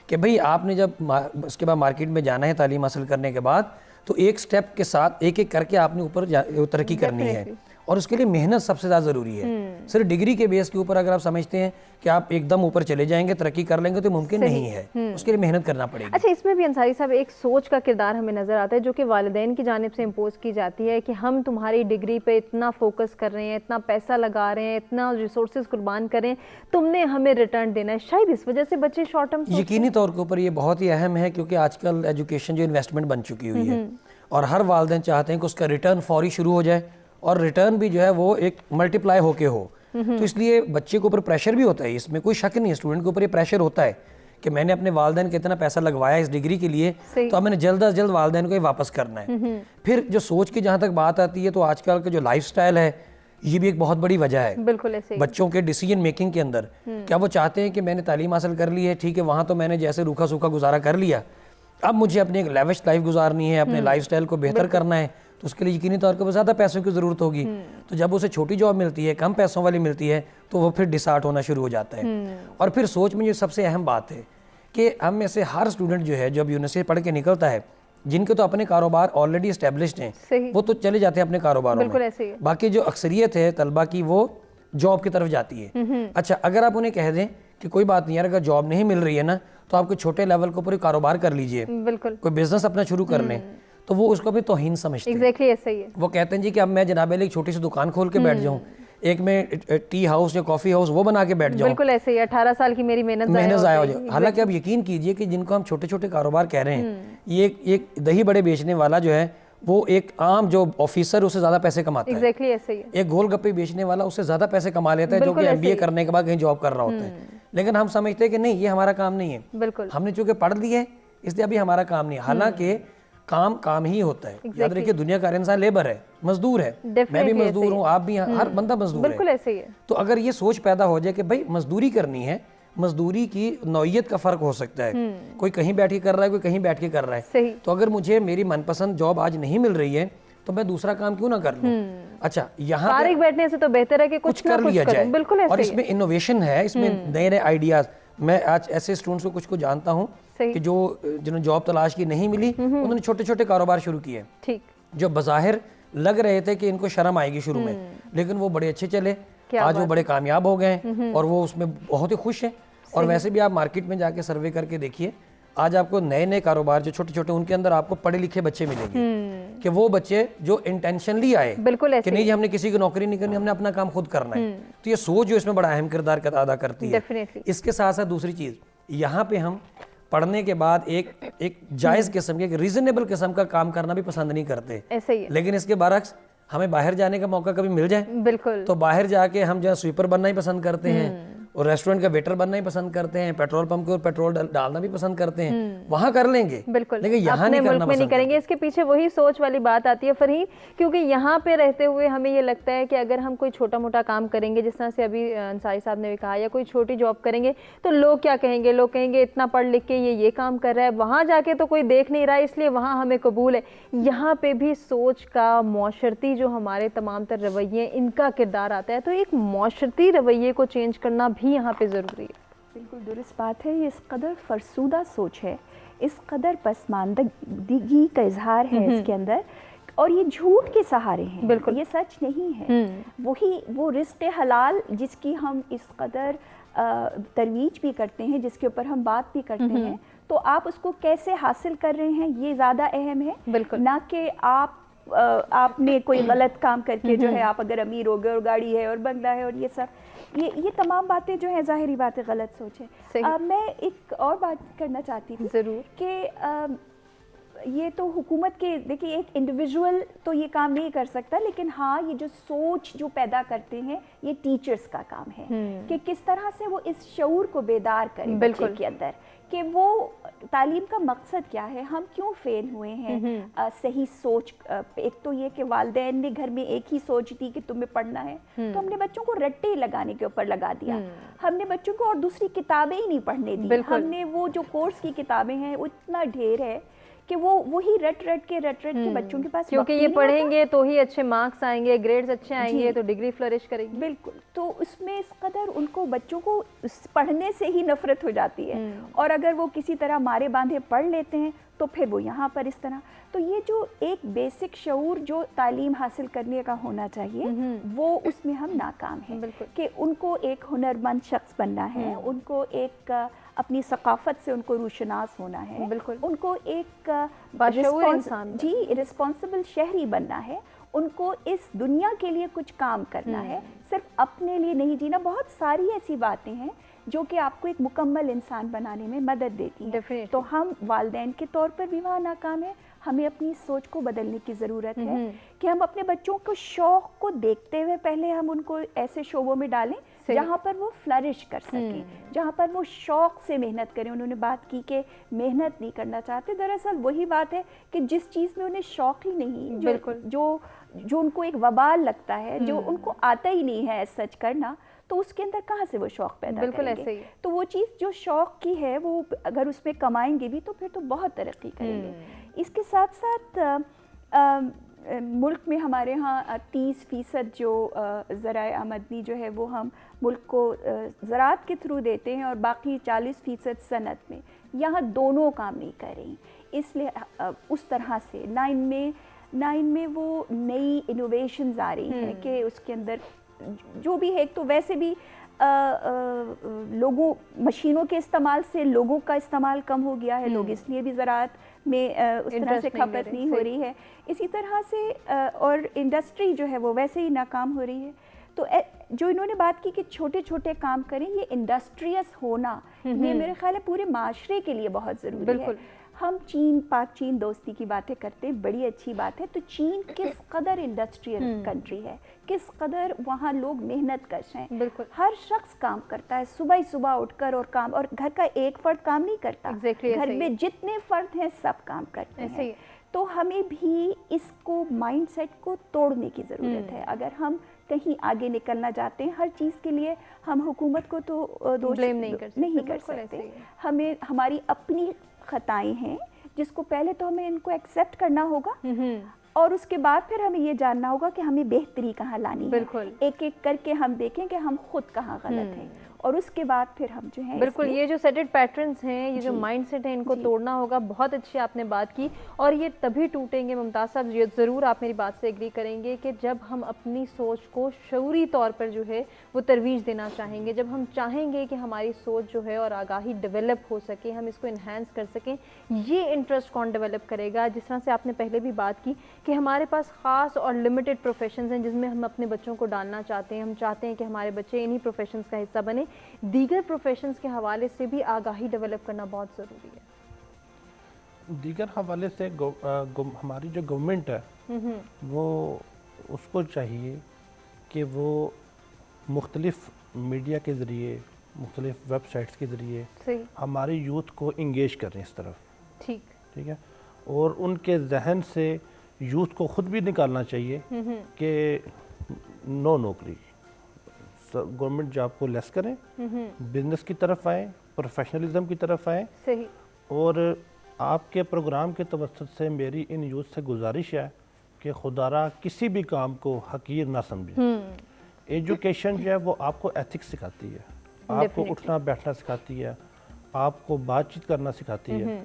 کہ بھئی آپ نے جب اس کے بعد مارکیٹ میں جانا ہے تعلیم حاصل کرنے کے بعد تو ایک سٹیپ کے ساتھ ایک ایک کر کے آپ نے اوپر ترقی کرنی ہے. اور اس کے لیے محنت سب سے زیادہ ضروری ہے. صرف ڈگری کے بیس کے اوپر اگر آپ سمجھتے ہیں کہ آپ ایک دم اوپر چلے جائیں گے, ترقی کر لیں گے, تو ممکن نہیں ہے. اس کے لیے محنت کرنا پڑے گی. اچھا, اس میں بھی انصاری صاحب ایک سوچ کا کردار ہمیں نظر آتا ہے جو کہ والدین کی جانب سے امپوز کی جاتی ہے کہ ہم تمہاری ڈگری پہ اتنا فوکس کر رہے ہیں, اتنا پیسہ لگا رہے ہیں, اتنا ریسورسز قربان کر رہے ہیں, تم نے ہمیں ریٹرن دینا ہے. شاید اس وجہ سے بچے شارٹ ٹرم یقینی طور کے اوپر یہ بہت ہی اہم ہے, کیونکہ آج کل ایجوکیشن جو انویسٹمنٹ بن چکی ہوئی ہے, اور ہر والدین چاہتے ہیں کہ اس کا ریٹرن فوری شروع ہو جائے, اور ریٹرن بھی جو ہے وہ ایک ملٹیپلائی ہو کے ہو. تو اس لیے بچے کے اوپر پریشر بھی ہوتا ہے, اس میں کوئی شک نہیں ہے, اسٹوڈنٹ کے اوپر یہ پریشر ہوتا ہے کہ میں نے اپنے والدین کا اتنا پیسہ لگوایا اس ڈگری کے لیے, تو اب میں نے جلد از جلد والدین کو یہ واپس کرنا ہے. پھر جو سوچ کی جہاں تک بات آتی ہے, تو آج کل کا جو لائف سٹائل ہے یہ بھی ایک بہت بڑی وجہ ہے بالکل ایسے بچوں کے ڈیسیجن میکنگ کے اندر. کیا وہ چاہتے ہیں کہ میں نے تعلیم حاصل کر لی ہے, ٹھیک ہے, وہاں تو میں نے جیسے روکھا سوکھا گزارا کر لیا, اب مجھے اپنی ایک لیوش لائف گزارنی ہے, اپنے لائف سٹائل کو بہتر کرنا ہے, تو اس کے لیے یقینی طور پر زیادہ پیسوں کی ضرورت ہوگی. تو جب اسے چھوٹی جاب ملتی ہے, کم پیسوں والی ملتی ہے, تو وہ پھر ڈسارٹ ہونا شروع ہو جاتا ہے. اور پھر سوچ میں جو سب سے اہم بات ہے کہ ہم میں سے ہر اسٹوڈنٹ جو ہے جب یونیورسٹی پڑھ کے نکلتا ہے, جن کے تو اپنے کاروبار آلریڈی اسٹیبلشڈ ہیں, وہ تو چلے جاتے ہیں اپنے کاروباروں میں. باقی جو اکثریت ہے طلبہ کی وہ جاب کی طرف جاتی ہے. اچھا, اگر آپ انہیں کہہ دیں کہ کوئی بات نہیں یار, اگر جاب نہیں مل رہی ہے نا, تو آپ کو چھوٹے لیول کو پورے کاروبار کر لیجئے, کوئی بزنس اپنا شروع کر لیں, تو وہ اس کو بھی توہین سمجھتے ہیں. وہ کہتے ہیں جی کہ اب میں جناب ایک چھوٹی سی دکان کھول کے بیٹھ جاؤں, ایک میں ٹی ہاؤس یا کافی ہاؤس وہ بنا کے بیٹھ جاؤں, بالکل ایسے ہی 18 سال کی میری محنت ضائع ہو جائے. حالانکہ اب یقین کیجئے کہ جن کو ہم چھوٹے چھوٹے کاروبار کہہ رہے ہیں, یہ ایک دہی بڑے بیچنے والا جو ہے وہ ایک عام جو آفیسر اس سے زیادہ پیسے کماتا ہے. ایک گول گپے بیچنے والا اس سے زیادہ پیسے کما لیتا ہے جو کہ MBA کرنے کے بعد کہیں جاب کر رہا ہوتا ہے. لیکن ہم سمجھتے ہیں کہ نہیں, یہ ہمارا کام نہیں ہے, ہم نے چونکہ پڑھ لیا ہے اس لیے ابھی ہمارا کام نہیں ہے. حالانکہ کام ہی ہوتا ہے. یاد رکھیے, دنیا کا ہر انسان لیبر ہے, مزدور ہے, میں بھی مزدور ہوں, آپ بھی, ہر بندہ مزدور ہے. تو اگر یہ سوچ پیدا ہو جائے کہ بھائی مزدوری کرنی ہے, مزدوری کی نوعیت کا فرق ہو سکتا ہے, کوئی کہیں بیٹھ کے کر رہا ہے, کوئی کہیں بیٹھ کے کر رہا ہے, تو اگر مجھے میری من پسند جاب آج نہیں مل رہی ہے تو میں دوسرا کام کیوں نہ کر لوں. اچھا, یہاں فارغ بیٹھنے سے تو بہتر ہے کہ کچھ کر لیا جائے. اور اس میں انوویشن ہے, اس میں نئے نئے آئیڈیاز. میں آج ایسے اسٹوڈنٹس کو کچھ کو جانتا ہوں کہ جنہوں نے جاب تلاش کی نہیں ملی, انہوں نے چھوٹے چھوٹے کاروبار شروع کیے, جو بظاہر لگ رہے تھے کہ ان کو شرم آئے گی شروع میں, لیکن وہ بڑے اچھے چلے, آج وہ بڑے کامیاب ہو گئے ہیں اور وہ اس میں بہت ہی خوش ہیں. اور ویسے بھی آپ مارکیٹ میں جا کے سروے کر کے دیکھیے, آج آپ کو نئے نئے کاروبار جو چھوٹے چھوٹے, ان کے اندر آپ کو پڑھے لکھے بچے ملیں گے, کہ وہ بچے جو انٹینشنلی آئے کہ نہیں ہم نے کسی کی نوکری نہیں کرنی, ہم نے اپنا کام خود کرنا ہے. تو یہ سوچ جو اس میں بڑا اہم کردار ادا کرتی ہے. اس کے ساتھ ساتھ دوسری چیز, یہاں پہ ہم پڑھنے کے بعد ایک جائز قسم کے, ایک ریزنیبل قسم کا کام کرنا بھی پسند نہیں کرتے, لیکن اس کے برعکس ہمیں باہر جانے کا موقع کبھی مل جائے تو باہر جا کے ہم جو ہے سویپر بننا ہی پسند کرتے ہیں, اور ریسٹورنٹ کا ویٹر بننا ہی پسند کرتے ہیں, پیٹرول پمپ کے اور پیٹرول ڈالنا بھی پسند کرتے ہیں. وہاں کر لیں گے, لیکن یہاں نہیں کرنا پسند کریں گے. اس کے پیچھے وہی سوچ والی بات آتی ہے فرحین, کیونکہ یہاں پہ رہتے ہوئے ہمیں یہ لگتا ہے کہ اگر ہم کوئی چھوٹا موٹا کام کریں گے, جس طرح سے ابھی انصاری صاحب نے بھی کہا, یا کوئی چھوٹی جاب کریں گے, تو لوگ کیا کہیں گے, لوگ کہیں گے اتنا پڑھ لکھ کے یہ کام کر رہا ہے, وہاں جا کے تو کوئی دیکھ نہیں رہا ہے, اس لیے وہاں ہمیں قبول ہے. یہاں پہ بھی سوچ کا, معاشرتی جو ہمارے تمام تر رویے, ان کا کردار آتا ہے. تو ایک معاشرتی رویے کو چینج کرنا بھی یہاں پہ ضروری ہے. بالکل درست بات ہے. یہ اس قدر فرسودہ سوچ ہے, اس قدر پسماندگی کا اظہار ہے اس کے اندر, اور یہ جھوٹ کے سہارے ہیں. بالکل, یہ سچ نہیں ہے. وہ رزق حلال جس کی ہم اس قدر ترویج بھی کرتے ہیں, جس کے اوپر ہم بات بھی کرتے ہیں, تو آپ اس کو کیسے حاصل کر رہے ہیں یہ زیادہ اہم ہے. بالکل, نہ کہ آپ نے کوئی غلط کام کر کے جو ہے آپ اگر امیر ہو گئے اور گاڑی ہے اور بنگلہ ہے اور یہ سب, یہ تمام باتیں جو ہیں ظاہری باتیں غلط سوچ ہے. میں ایک اور بات کرنا چاہتی ہوں ضرور, کہ یہ تو حکومت کے, دیکھیے ایک انڈیویژول تو یہ کام نہیں کر سکتا, لیکن ہاں یہ جو سوچ جو پیدا کرتے ہیں یہ ٹیچرز کا کام ہے, کہ کس طرح سے وہ اس شعور کو بیدار کریں بچے کے اندر, کہ وہ تعلیم کا مقصد کیا ہے, ہم کیوں فیل ہوئے ہیں. صحیح سوچ, ایک تو یہ کہ والدین نے گھر میں ایک ہی سوچ دی کہ تمہیں پڑھنا ہے, تو ہم نے بچوں کو رٹے لگانے کے اوپر لگا دیا. ہم نے بچوں کو اور دوسری کتابیں ہی نہیں پڑھنے دی. ہم نے وہ جو کورس کی کتابیں ہیں اتنا ڈھیر ہے کہ وہ وہی رٹ کے بچوں کے پاس, کیونکہ یہ پڑھیں گے تو ہی اچھے مارکس آئیں گے, گریڈز اچھے آئیں گے, تو ڈگری فلرش کرے گی. بالکل, تو اس میں اس قدر ان کو, بچوں کو پڑھنے سے ہی نفرت ہو جاتی ہے, اور اگر وہ کسی طرح مارے باندھے پڑھ لیتے ہیں تو پھر وہ یہاں پر اس طرح. تو یہ جو ایک بیسک شعور جو تعلیم حاصل کرنے کا ہونا چاہیے وہ اس میں ہم ناکام ہیں کہ ان کو ایک ہنرمند شخص بننا ہے, ان کو ایک اپنی ثقافت سے ان کو روشناس ہونا ہے, ان کو ایک رسپانسبل شہری بننا ہے, ان کو اس دنیا کے لیے کچھ کام کرنا ہے, صرف اپنے لیے نہیں جینا. بہت ساری ایسی باتیں ہیں جو کہ آپ کو ایک مکمل انسان بنانے میں مدد دیتی ہیں. تو ہم والدین کے طور پر بھی وہاں ناکام ہیں. ہمیں اپنی سوچ کو بدلنے کی ضرورت ہے کہ ہم اپنے بچوں کو شوق کو دیکھتے ہوئے پہلے ہم ان کو ایسے شعبوں میں ڈالیں جہاں پر وہ فلرش کر سکیں, جہاں پر وہ شوق سے محنت کریں. انہوں نے بات کی کہ محنت نہیں کرنا چاہتے, دراصل وہی بات ہے کہ جس چیز میں انہیں شوق ہی نہیں, جو ان کو ایک وبال لگتا ہے, جو ان کو آتا ہی نہیں ہے سچ کرنا, تو اس کے اندر کہاں سے وہ شوق پیدا کریں گے. تو وہ چیز جو شوق کی ہے وہ اگر اس میں کمائیں گے بھی تو پھر تو بہت ترقی کریں گے. اس کے ساتھ ساتھ ملک میں ہمارے ہاں 30% جو ذرائع آمدنی جو ہے وہ ہم ملک کو زراعت کے تھرو دیتے ہیں اور باقی 40% صنعت میں. یہاں دونوں کام نہیں کر رہی, اس لیے اس طرح سے 9 میں وہ نئی انوویشنز آ رہی ہیں کہ اس کے اندر جو بھی ہے. ایک تو ویسے بھی لوگوں مشینوں کے استعمال سے لوگوں کا استعمال کم ہو گیا ہے, لوگ اس لیے بھی زراعت میں اس طرح سے کھپت نہیں ہو رہی ہے. اسی طرح سے اور انڈسٹری جو ہے وہ ویسے ہی ناکام ہو رہی ہے. تو جو انہوں نے بات کی کہ چھوٹے چھوٹے کام کریں, یہ انڈسٹریس ہونا یہ میرے خیال ہے پورے معاشرے کے لیے بہت ضروری ہے. ہم پاک چین دوستی کی باتیں کرتے ہیں, بڑی اچھی بات ہے. تو چین کس قدر انڈسٹریل کنٹری ہے, کس قدر وہاں لوگ محنت کش ہیں, ہر شخص کام کرتا ہے صبح اٹھ کر اور کام, اور گھر کا ایک فرد کام نہیں کرتا, گھر میں جتنے فرد ہیں سب کام کرتے ہیں. تو ہمیں بھی اس کو مائنڈ سیٹ کو توڑنے کی ضرورت ہے. اگر ہم کہیں آگے نکلنا چاہتے ہیں, ہر چیز کے لیے ہم حکومت کو تو دوش نہیں کر سکتے. ہمیں ہماری اپنی خطائیں ہیں جس کو پہلے تو ہمیں ان کو ایکسیپٹ کرنا ہوگا, اور اس کے بعد پھر ہمیں یہ جاننا ہوگا کہ ہمیں بہتری کہاں لانی ہے. ایک ایک کر کے ہم دیکھیں کہ ہم خود کہاں غلط ہیں, اور اس کے بعد پھر ہم جو ہیں بالکل یہ جو سیٹڈ پیٹرنز ہیں, یہ جو مائنڈ سیٹ ہے, ان کو توڑنا ہوگا. بہت اچھی آپ نے بات کی, اور یہ تبھی ٹوٹیں گے ممتاز صاحب, یہ ضرور آپ میری بات سے ایگری کریں گے کہ جب ہم اپنی سوچ کو شعوری طور پر جو ہے وہ ترویج دینا چاہیں گے, جب ہم چاہیں گے کہ ہماری سوچ جو ہے اور آگاہی ڈیولپ ہو سکے, ہم اس کو انہینس کر سکیں. یہ انٹرسٹ کون ڈیولپ کرے گا؟ جس طرح سے آپ نے پہلے بھی بات کی کہ ہمارے پاس خاص اور لمیٹڈ پروفیشنز ہیں جس میں ہم اپنے بچوں کو ڈالنا چاہتے ہیں. ہم چاہتے ہیں کہ ہمارے بچے انہی پروفیشنز کا حصہ بنیں. دیگر پروفیشنز کے حوالے سے بھی آگاہی ڈیولپ کرنا بہت ضروری ہے. دیگر حوالے سے ہماری جو گورنمنٹ ہے وہ اس کو چاہیے کہ وہ مختلف میڈیا کے ذریعے, مختلف ویب سائٹس کے ذریعے ہماری یوتھ کو انگیج کریں اس طرف. ٹھیک ہے, اور ان کے ذہن سے یوتھ کو خود بھی نکالنا چاہیے کہ نو نوکری, گورنمنٹ جاب کو لیس کریں, بزنس کی طرف آئیں, پروفیشنلزم کی طرف آئیں. اور آپ کے پروگرام کے توسط سے میری ان یوتھ سے گزارش ہے کہ خدا را کسی بھی کام کو حقیر نہ سمجھیں. ایجوکیشن جو ہے وہ آپ کو ایتھکس سکھاتی ہے, آپ کو اٹھنا بیٹھنا سکھاتی ہے, آپ کو بات چیت کرنا سکھاتی ہے.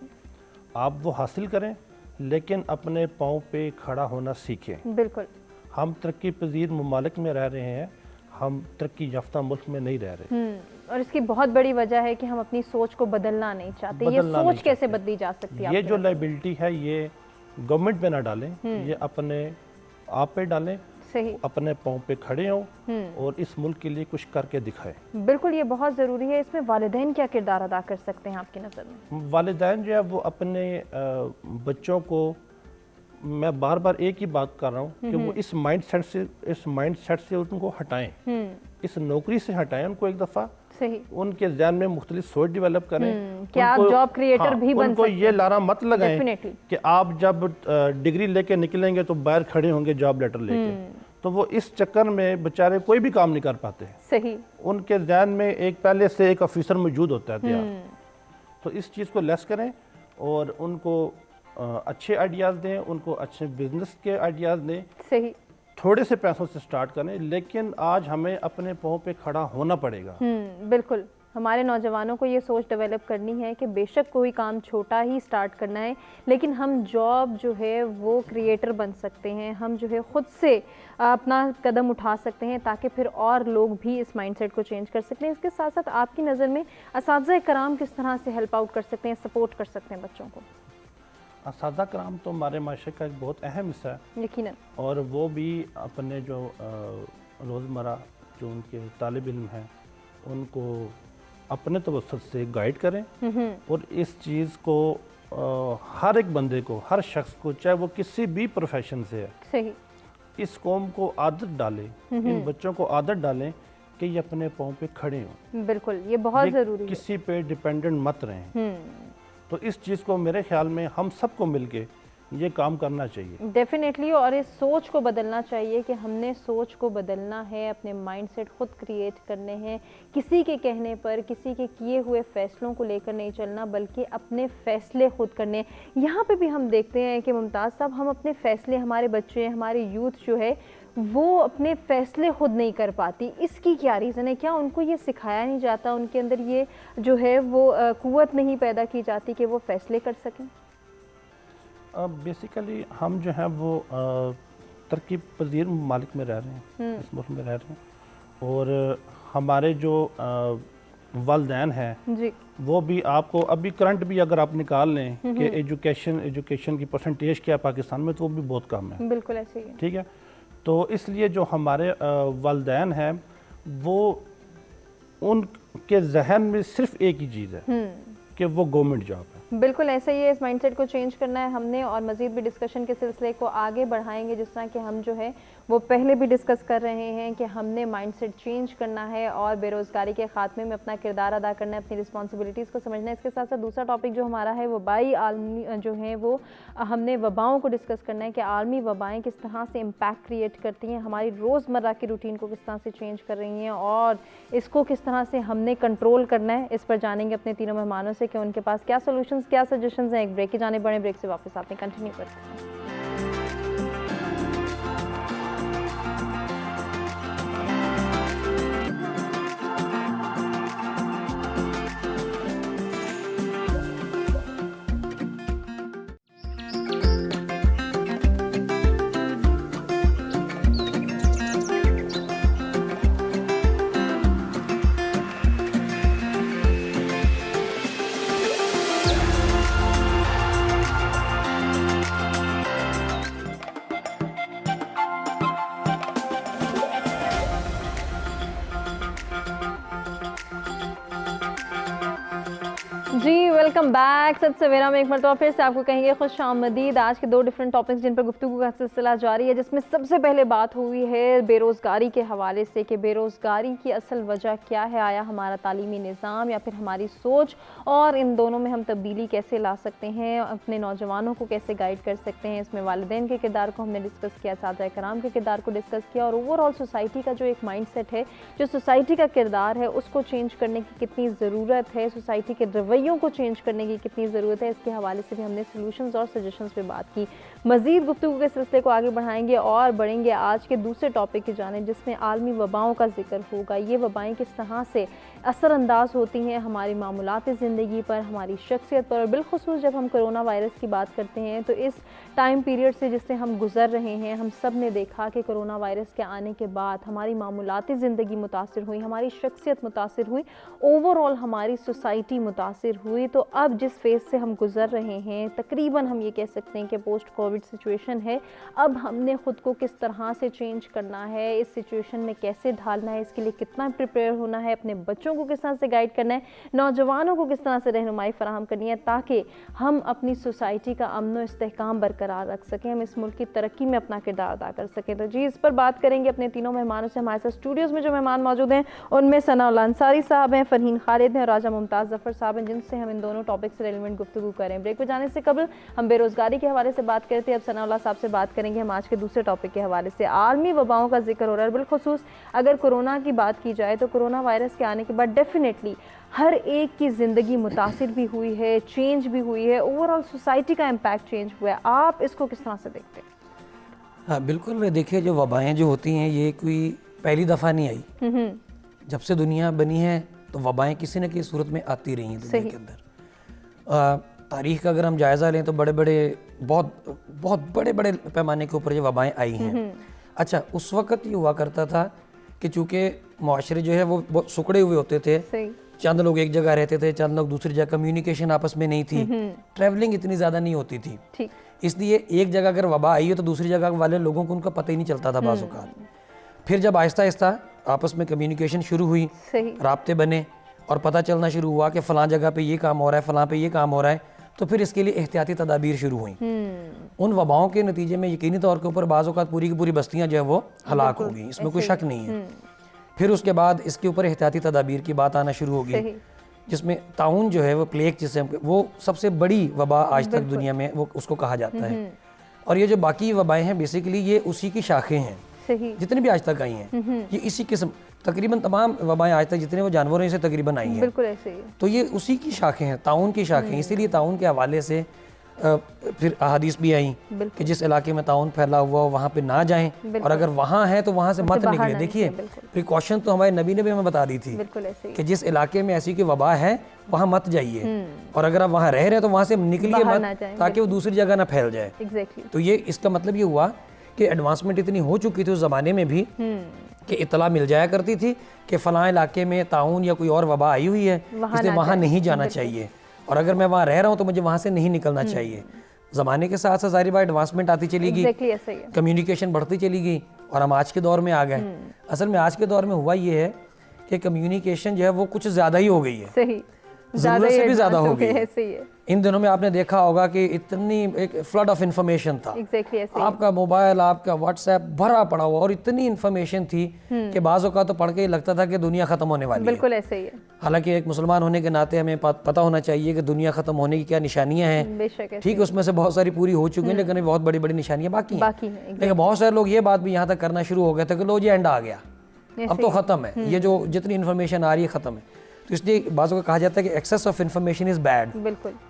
آپ وہ حاصل کریں لیکن اپنے پاؤں پہ کھڑا ہونا سیکھیں. بالکل, ہم ترقی پذیر ممالک میں رہ رہے ہیں, ہم ترقی یافتہ ملک میں نہیں رہ رہے. اور اس کی بہت بڑی وجہ ہے کہ ہم اپنی سوچ کو بدلنا نہیں چاہتے. یہ سوچ کیسے بدلی جا سکتی ہے؟ یہ جو لائبلٹی ہے یہ گورنمنٹ پہ نہ ڈالیں, یہ اپنے آپ پہ ڈالیں, اپنے پاؤں پہ کھڑے ہوں اور اس ملک کے لیے کچھ کر کے دکھائیں. بالکل, یہ بہت ضروری ہے. اس میں والدین کیا کردار ادا کر سکتے ہیں آپ کی نظر میں؟ والدین جو ہے وہ اپنے بچوں کو, میں بار بار ایک ہی بات کر رہا ہوں کہ وہ اس مائنڈ سیٹ سے ان کو ہٹائیں, اس نوکری سے ہٹائیں ان کو ایک دفعہ. ان کے ذہن میں مختلف سوچ ڈیولپ کریں کہ آپ جاب کریٹر بھی بن سکتے ہیں. ان کو یہ لارا مت لگائیں کہ آپ جب ڈگری لے کے نکلیں گے تو باہر کھڑے ہوں گے جاب لیٹر لے کے, تو وہ اس چکر میں بیچارے کوئی بھی کام نہیں کر پاتے. ان کے ذہن میں ایک پہلے سے ایک آفیسر موجود ہوتا ہے. تو اس چیز کو لیس کریں اور ان کو اچھے آئیڈیاز دیں, ان کو اچھے بزنس کے آئیڈیاز دیں. تھوڑے سے پیسوں سے سٹارٹ کریں, لیکن آج ہمیں اپنے پاؤں پہ کھڑا ہونا پڑے گا. بالکل, ہمارے نوجوانوں کو یہ سوچ ڈیولپ کرنی ہے کہ بے شک کوئی کام چھوٹا ہی سٹارٹ کرنا ہے، لیکن ہم جاب جو ہے وہ کریٹر بن سکتے ہیں، ہم جو ہے خود سے اپنا قدم اٹھا سکتے ہیں تاکہ پھر اور لوگ بھی اس مائنڈ سیٹ کو چینج کر سکتے ہیں۔ اس کے ساتھ ساتھ آپ کی نظر میں اساتذہ کرام کس طرح سے ہیلپ آؤٹ کر سکتے ہیں، سپورٹ کر سکتے ہیں بچوں کو؟ اساتذہ کرام تو ہمارے معاشرے کا ایک بہت اہم حصہ ہے، یقیناً، اور وہ بھی اپنے جو روزمرہ جو ان کے طالب علم ہیں ان کو اپنے توسط سے گائیڈ کریں، اور اس چیز کو ہر ایک بندے کو، ہر شخص کو، چاہے وہ کسی بھی پروفیشن سے ہے، صحیح، اس قوم کو عادت ڈالیں، ان بچوں کو عادت ڈالیں کہ یہ اپنے پاؤں پہ کھڑے ہوں، بالکل، یہ بہت ضروری ہے، کسی پہ ڈیپینڈنٹ مت رہیں۔ تو اس چیز کو میرے خیال میں ہم سب کو مل کے یہ کام کرنا چاہیے ڈیفینیٹلی، اور اس سوچ کو بدلنا چاہیے کہ ہم نے سوچ کو بدلنا ہے، اپنے مائنڈ سیٹ خود کریٹ کرنے ہیں، کسی کے کہنے پر، کسی کے کیے ہوئے فیصلوں کو لے کر نہیں چلنا، بلکہ اپنے فیصلے خود کرنے۔ یہاں پہ بھی ہم دیکھتے ہیں کہ ممتاز صاحب، ہم اپنے فیصلے، ہمارے بچے، ہمارے یوتھ جو ہے وہ اپنے فیصلے خود نہیں کر پاتی، اس کی کیا ریزن ہے؟ کیا ان کو یہ سکھایا نہیں جاتا، ان کے اندر یہ جو ہے وہ قوت نہیں پیدا کی جاتی کہ وہ فیصلے کر سکیں؟ بیسیکلی ہم جو ہیں وہ ترقی پذیر ممالک میں رہ رہے ہیں، اس ملک میں رہ رہے ہیں، اور ہمارے جو والدین ہیں جی، وہ بھی آپ کو ابھی کرنٹ بھی اگر آپ نکال لیں کہ ایجوکیشن کی پرسنٹیج کیا ہے پاکستان میں، تو وہ بھی بہت کم ہے، بالکل ایسے ہی ہے، ٹھیک ہے۔ تو اس لیے جو ہمارے والدین ہیں وہ ان کے ذہن میں صرف ایک ہی چیز ہے کہ وہ گورنمنٹ جاب ہے۔ بالکل ایسا ہی ہے، اس مائنڈ سیٹ کو چینج کرنا ہے ہم نے، اور مزید بھی ڈسکشن کے سلسلے کو آگے بڑھائیں گے، جس طرح کہ ہم جو ہے وہ پہلے بھی ڈسکس کر رہے ہیں کہ ہم نے مائنڈ سیٹ چینج کرنا ہے اور بے روزگاری کے خاتمے میں اپنا کردار ادا کرنا ہے، اپنی رسپانسبلٹیز کو سمجھنا ہے۔ اس کے ساتھ ساتھ دوسرا ٹاپک جو ہمارا ہے وبائی عالمی جو ہیں وہ ہم نے وباؤں کو ڈسکس کرنا ہے کہ عالمی وبائیں کس طرح سے امپیکٹ کریٹ کرتی ہیں، ہماری روزمرہ کی روٹین کو کس طرح سے چینج کر رہی ہیں، اور اس کو کس طرح سے ہم نے کنٹرول کرنا ہے۔ اس پر جانیں گے اپنے تینوں مہمانوں سے کہ ان کے پاس کیا سولوشنز، کیا سجیشنز ہیں۔ ایک بریک کی جانب بڑھیں، بریک سے واپس آتے ہیں، کنٹینیو کرتے ہیں۔ جی ویلکم بیک، ست سویرا میں ایک مرتبہ پھر سے آپ کو کہیں گے خوش آمدید۔ آج کے دو ڈیفرنٹ ٹاپکس جن پر گفتگو کا سلسلہ جاری ہے، جس میں سب سے پہلے بات ہوئی ہے بے روزگاری کے حوالے سے کہ بے روزگاری کی اصل وجہ کیا ہے، آیا ہمارا تعلیمی نظام یا پھر ہماری سوچ، اور ان دونوں میں ہم تبدیلی کیسے لا سکتے ہیں، اپنے نوجوانوں کو کیسے گائیڈ کر سکتے ہیں۔ اس میں والدین کے کردار کو ہم نے ڈسکس کیا، اساتذہ کرام کے کردار کو ڈسکس کیا، اور اوور آل سوسائٹی کا جو ایک مائنڈ سیٹ ہے، جو سوسائٹی کا کردار ہے، اس کو چینج کرنے کی کتنی ضرورت ہے، سوسائٹی کے رویوں کو چینج کرنے کی کتنی ضرورت ہے، اس کے حوالے سے بھی ہم نے سولوشنز اور سجیشنز پہ بات کی۔ مزید گفتگو کے سلسلے کو آگے بڑھائیں گے اور بڑھیں گے آج کے دوسرے ٹاپک کی جانب، جس میں عالمی وباؤں کا ذکر ہوگا۔ یہ وبائیں کس طرح سے اثر انداز ہوتی ہیں ہماری معمولات زندگی پر، ہماری شخصیت پر، اور بالخصوص جب ہم کرونا وائرس کی بات کرتے ہیں تو اس ٹائم پیریڈ سے جس سے ہم گزر رہے ہیں، ہم سب نے دیکھا کہ کرونا وائرس کے آنے کے بعد ہماری معمولات زندگی متاثر ہوئی، ہماری شخصیت متاثر ہوئی، اوور آل ہماری سوسائٹی متاثر ہوئی۔ تو اب جس فیز سے ہم گزر رہے ہیں، تقریباً ہم یہ کہہ سکتے ہیں کہ پوسٹ کووڈ سچویشن ہے۔ اب ہم نے خود کو کس طرح سے چینج کرنا ہے، اس سچویشن میں کیسے ڈھالنا ہے، اس کے لیے کتنا پریپیئر ہونا ہے، اپنے بچوں کو کس طرح سے گائیڈ کرنا ہے، نوجوانوں کو کس طرح سے رہنمائی فراہم کرنی ہے، تاکہ ہم اپنی سوسائٹی کا امن و استحکام برقرار رکھ سکیں، ہم اس ملک کی ترقی میں اپنا کردار ادا کر سکیں۔ تو جی اس پر بات کریں گے اپنے تینوں مہمانوں سے۔ ہمارے ساتھ اسٹوڈیوز میں جو مہمان موجود ہیں ان میں ثناء اللہ انصاری صاحب ہیں، فرحین خالد ہیں اور راجہ ممتاز ظفر صاحب ہیں، جن سے ہم ان دونوں ٹاپک سے ریلیونٹ گفتگو کریں۔ بریک پہ جانے سے قبل ہم بے روزگاری کے حوالے سے بات کرتے ہیں، اب ثناء اللہ صاحب سے بات کریں گے ہم آج کے دوسرے ٹاپک کے حوالے سے۔ عالمی وباؤں کا ذکر ہو رہا ہے، بالخصوص اگر کورونا کی بات کی جائے تو کورونا وائرس کے آنے کے بعد ڈیفینیٹلی ہر ایک کی زندگی متاثر بھی ہوئی ہے، چینج بھی ہوئی ہے، اوور آل سوسائٹی کا امپیکٹ چینج ہوا ہے۔ آپ اس کو کس طرح سے دیکھتے ہیں؟ ہاں بالکل، دیکھیے جو وبائیں جو ہوتی ہیں یہ کوئی پہلی دفعہ نہیں آئی، جب سے دنیا بنی ہے تو وبائیں کسی نہ کسی صورت میں آتی رہی ہیں دنیا کے اندر. تاریخ کا اگر ہم جائزہ لیں تو بہت بڑے پیمانے کے اوپر یہ وبائیں آئی ہیں. اچھا اس وقت یہ ہوا کرتا تھا کہ چونکہ معاشرے جو ہے وہ بہت سکڑے ہوئے ہوتے تھے, چند لوگ ایک جگہ رہتے تھے, چند لوگ دوسری جگہ, کمیونیکیشن آپس میں نہیں تھی, ٹریولنگ اتنی زیادہ نہیں ہوتی تھی, اس لیے ایک جگہ اگر وبا آئی ہو تو دوسری جگہ والے لوگوں کو ان کا پتہ ہی نہیں چلتا تھا بعض اوقات. پھر جب آہستہ آہستہ آپس میں کمیونیکیشن شروع ہوئی, رابطے بنے اور پتہ چلنا شروع ہوا کہ فلاں جگہ پہ یہ کام ہو رہا ہے, فلاں پہ یہ کام ہو رہا ہے, تو پھر اس کے لیے احتیاطی تدابیر شروع ہوئیں. ان وباؤں کے نتیجے میں یقینی طور کے اوپر بعض اوقات پوری کی پوری بستیاں جو ہے وہ ہلاک ہو گئیں, اس میں کوئی شک نہیں ہے. پھر اس کے بعد اس کے اوپر احتیاطی تدابیر کی بات آنا شروع ہوگی, جس میں طاعون جو ہے وہ پلیگ جسے وہ سب سے بڑی وبا آج تک دنیا میں وہ اس کو کہا جاتا ہے. اور یہ جو باقی وبائیں ہیں بیسیکلی یہ اسی کی شاخیں ہیں, جتنی بھی آج تک آئی ہیں یہ اسی قسم, تقریباً تمام وبائیں آج تک جتنے وہ جانوروں سے تقریباً آئی ہیں, بالکل ایسے ہی, تو یہ اسی کی شاخیں ہیں, طاعون کی شاخیں. اسی لیے طاعون کے حوالے سے پھر احادیث بھی آئیں کہ جس علاقے میں طاعون پھیلا ہوا ہو وہاں پہ نہ جائیں, اور اگر وہاں ہے تو وہاں سے مت نکلے. دیکھیے پریکاشن تو ہمارے نبی نے بھی ہمیں بتا دی تھی کہ جس علاقے میں ایسی کوئی وبا ہے وہاں مت جائیے, اور اگر آپ وہاں رہ رہے ہیں تو وہاں سے نکلیے مت تاکہ وہ دوسری جگہ نہ پھیل جائے. تو یہ اس کا مطلب یہ ہوا کہ ایڈوانسمنٹ اتنی ہو چکی تھی اس زمانے میں بھی کہ اطلاع مل جایا کرتی تھی کہ فلاں علاقے میں طاعون یا کوئی اور وبا آئی ہوئی ہے, اس لیے وہاں نہیں جانا چاہیے, اور اگر میں وہاں رہ رہا ہوں تو مجھے وہاں سے نہیں نکلنا چاہیے. زمانے کے ساتھ ساتھ ظاہر بات ایڈوانسمنٹ آتی چلی گئی, کمیونیکیشن بڑھتی چلی گئی, اور ہم آج کے دور میں آ گئے. اصل میں آج کے دور میں ہوا یہ ہے کہ کمیونیکیشن جو ہے وہ کچھ زیادہ ہی ہو گئی ہے, ضرورت سے بھی زیادہ ہو گئی ہے. ان دنوں میں آپ نے دیکھا ہوگا کہ اتنی ایک فلڈ آف انفارمیشن تھا, آپ کا موبائل, آپ کا واٹس ایپ بھرا پڑا ہوا, اور اتنی انفارمیشن تھی کہ بعض اوقات تو پڑھ کے لگتا تھا کہ دنیا ختم ہونے والی ہے. بالکل ایسے ہی ہے. حالانکہ ایک مسلمان ہونے کے ناطے ہمیں پتہ ہونا چاہیے کہ دنیا ختم ہونے کی کیا نشانیاں ہیں. ٹھیک ہے, اس میں سے بہت ساری پوری ہو چکی ہیں, لیکن بہت بڑی بڑی نشانیاں باقی ہیں. لیکن بہت سارے لوگ یہ بات بھی یہاں تک کرنا شروع ہو گئے تھے کہ لو جی اینڈ آ گیا, اب تو ختم ہے, یہ جو جتنی انفارمیشن آ رہی ہے ختم ہے. تو اس لیے بعضوں کو کہا جاتا ہے کہ access of information is bad,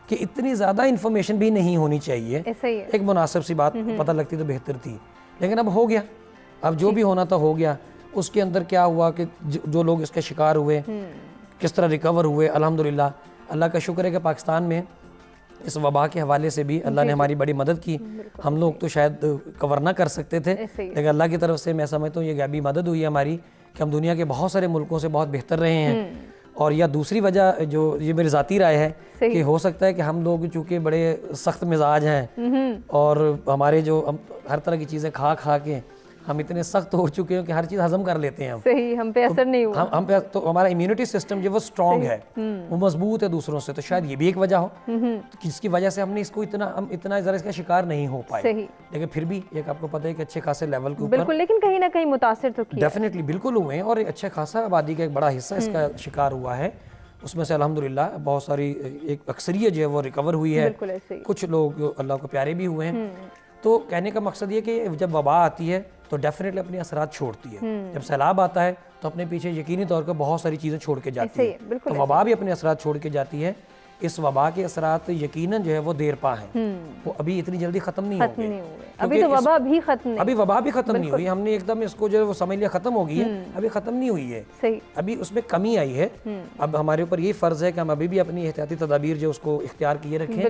کہ اتنی زیادہ انفارمیشن بھی نہیں ہونی چاہیے, ایک مناسب سی بات پتہ لگتی تو بہتر تھی. لیکن اب ہو گیا, اب جو بھی ہونا تھا ہو گیا. اس کے اندر کیا ہوا کہ جو لوگ اس کے شکار ہوئے کس طرح ریکور ہوئے, الحمدللہ اللہ کا شکر ہے کہ پاکستان میں اس وبا کے حوالے سے بھی اللہ نے ہماری بڑی مدد کی. ہم لوگ تو شاید کور نہ کر سکتے تھے, لیکن اللہ کی طرف سے میں سمجھتا ہوں یہ غیبی مدد ہوئی ہماری کہ ہم دنیا کے بہت سارے ملکوں سے بہت بہتر رہے ہیں. اور یا دوسری وجہ جو یہ میری ذاتی رائے ہے کہ ہو سکتا ہے کہ ہم لوگ چونکہ بڑے سخت مزاج ہیں اور ہمارے جو ہر طرح کی چیزیں کھا کے ہم اتنے سخت ہو چکے ہیں کہ ہر چیز ہضم کر لیتے ہیں. ہم پہ اثر نہیں ہوا, ہم پہ تو ہمارا امیونٹی سسٹم جو وہ سٹرونگ ہے, وہ مضبوط ہے دوسروں سے, تو شاید یہ بھی ایک وجہ ہو جس کی وجہ سے ہم نے اس کو اتنا ذرا اس کا شکار نہیں ہو پائے. لیکن پھر بھی ایک آپ کو پتہ ہے کہ اچھے خاصے لیول کے اوپر بالکل, لیکن کہیں نہ کہیں متاثر تو کیا ڈیفینیٹلی بالکل ہوئے ہیں, اور ایک اچھا خاصا آبادی کا ایک بڑا حصہ اس کا شکار ہوا ہے. اس میں سے الحمدللہ بہت ساری ایک اکثریت جو ہے وہ ریکور ہوئی ہے, کچھ لوگ اللہ کو پیارے بھی ہوئے ہیں. تو کہنے کا مقصد یہ کہ جب وبا آتی ہے تو ڈیفینیٹلی اپنے اثرات چھوڑتی ہے. جب سیلاب آتا ہے تو اپنے پیچھے یقینی طور پر بہت ساری چیزیں چھوڑ کے جاتی ہے, تو وبا بھی اپنے اثرات چھوڑ کے جاتی ہے. اس وبا کے اثرات یقیناً جو ہے وہ دیر پا ہیں, وہ ابھی اتنی جلدی ختم نہیں ہوں گے. ابھی تو وبا بھی ختم نہیں, ابھی وبا بھی ختم نہیں ہوئی. ہم نے ایک دم اس کو جو ہے وہ سمجھ لیا ختم ہو گئی ہے, ابھی ختم نہیں ہوئی ہے, ابھی اس میں کمی آئی ہے. اب ہمارے اوپر یہ فرض ہے کہ ہم ابھی بھی اپنی احتیاطی تدابیر جو اس کو اختیار کیے رکھیں,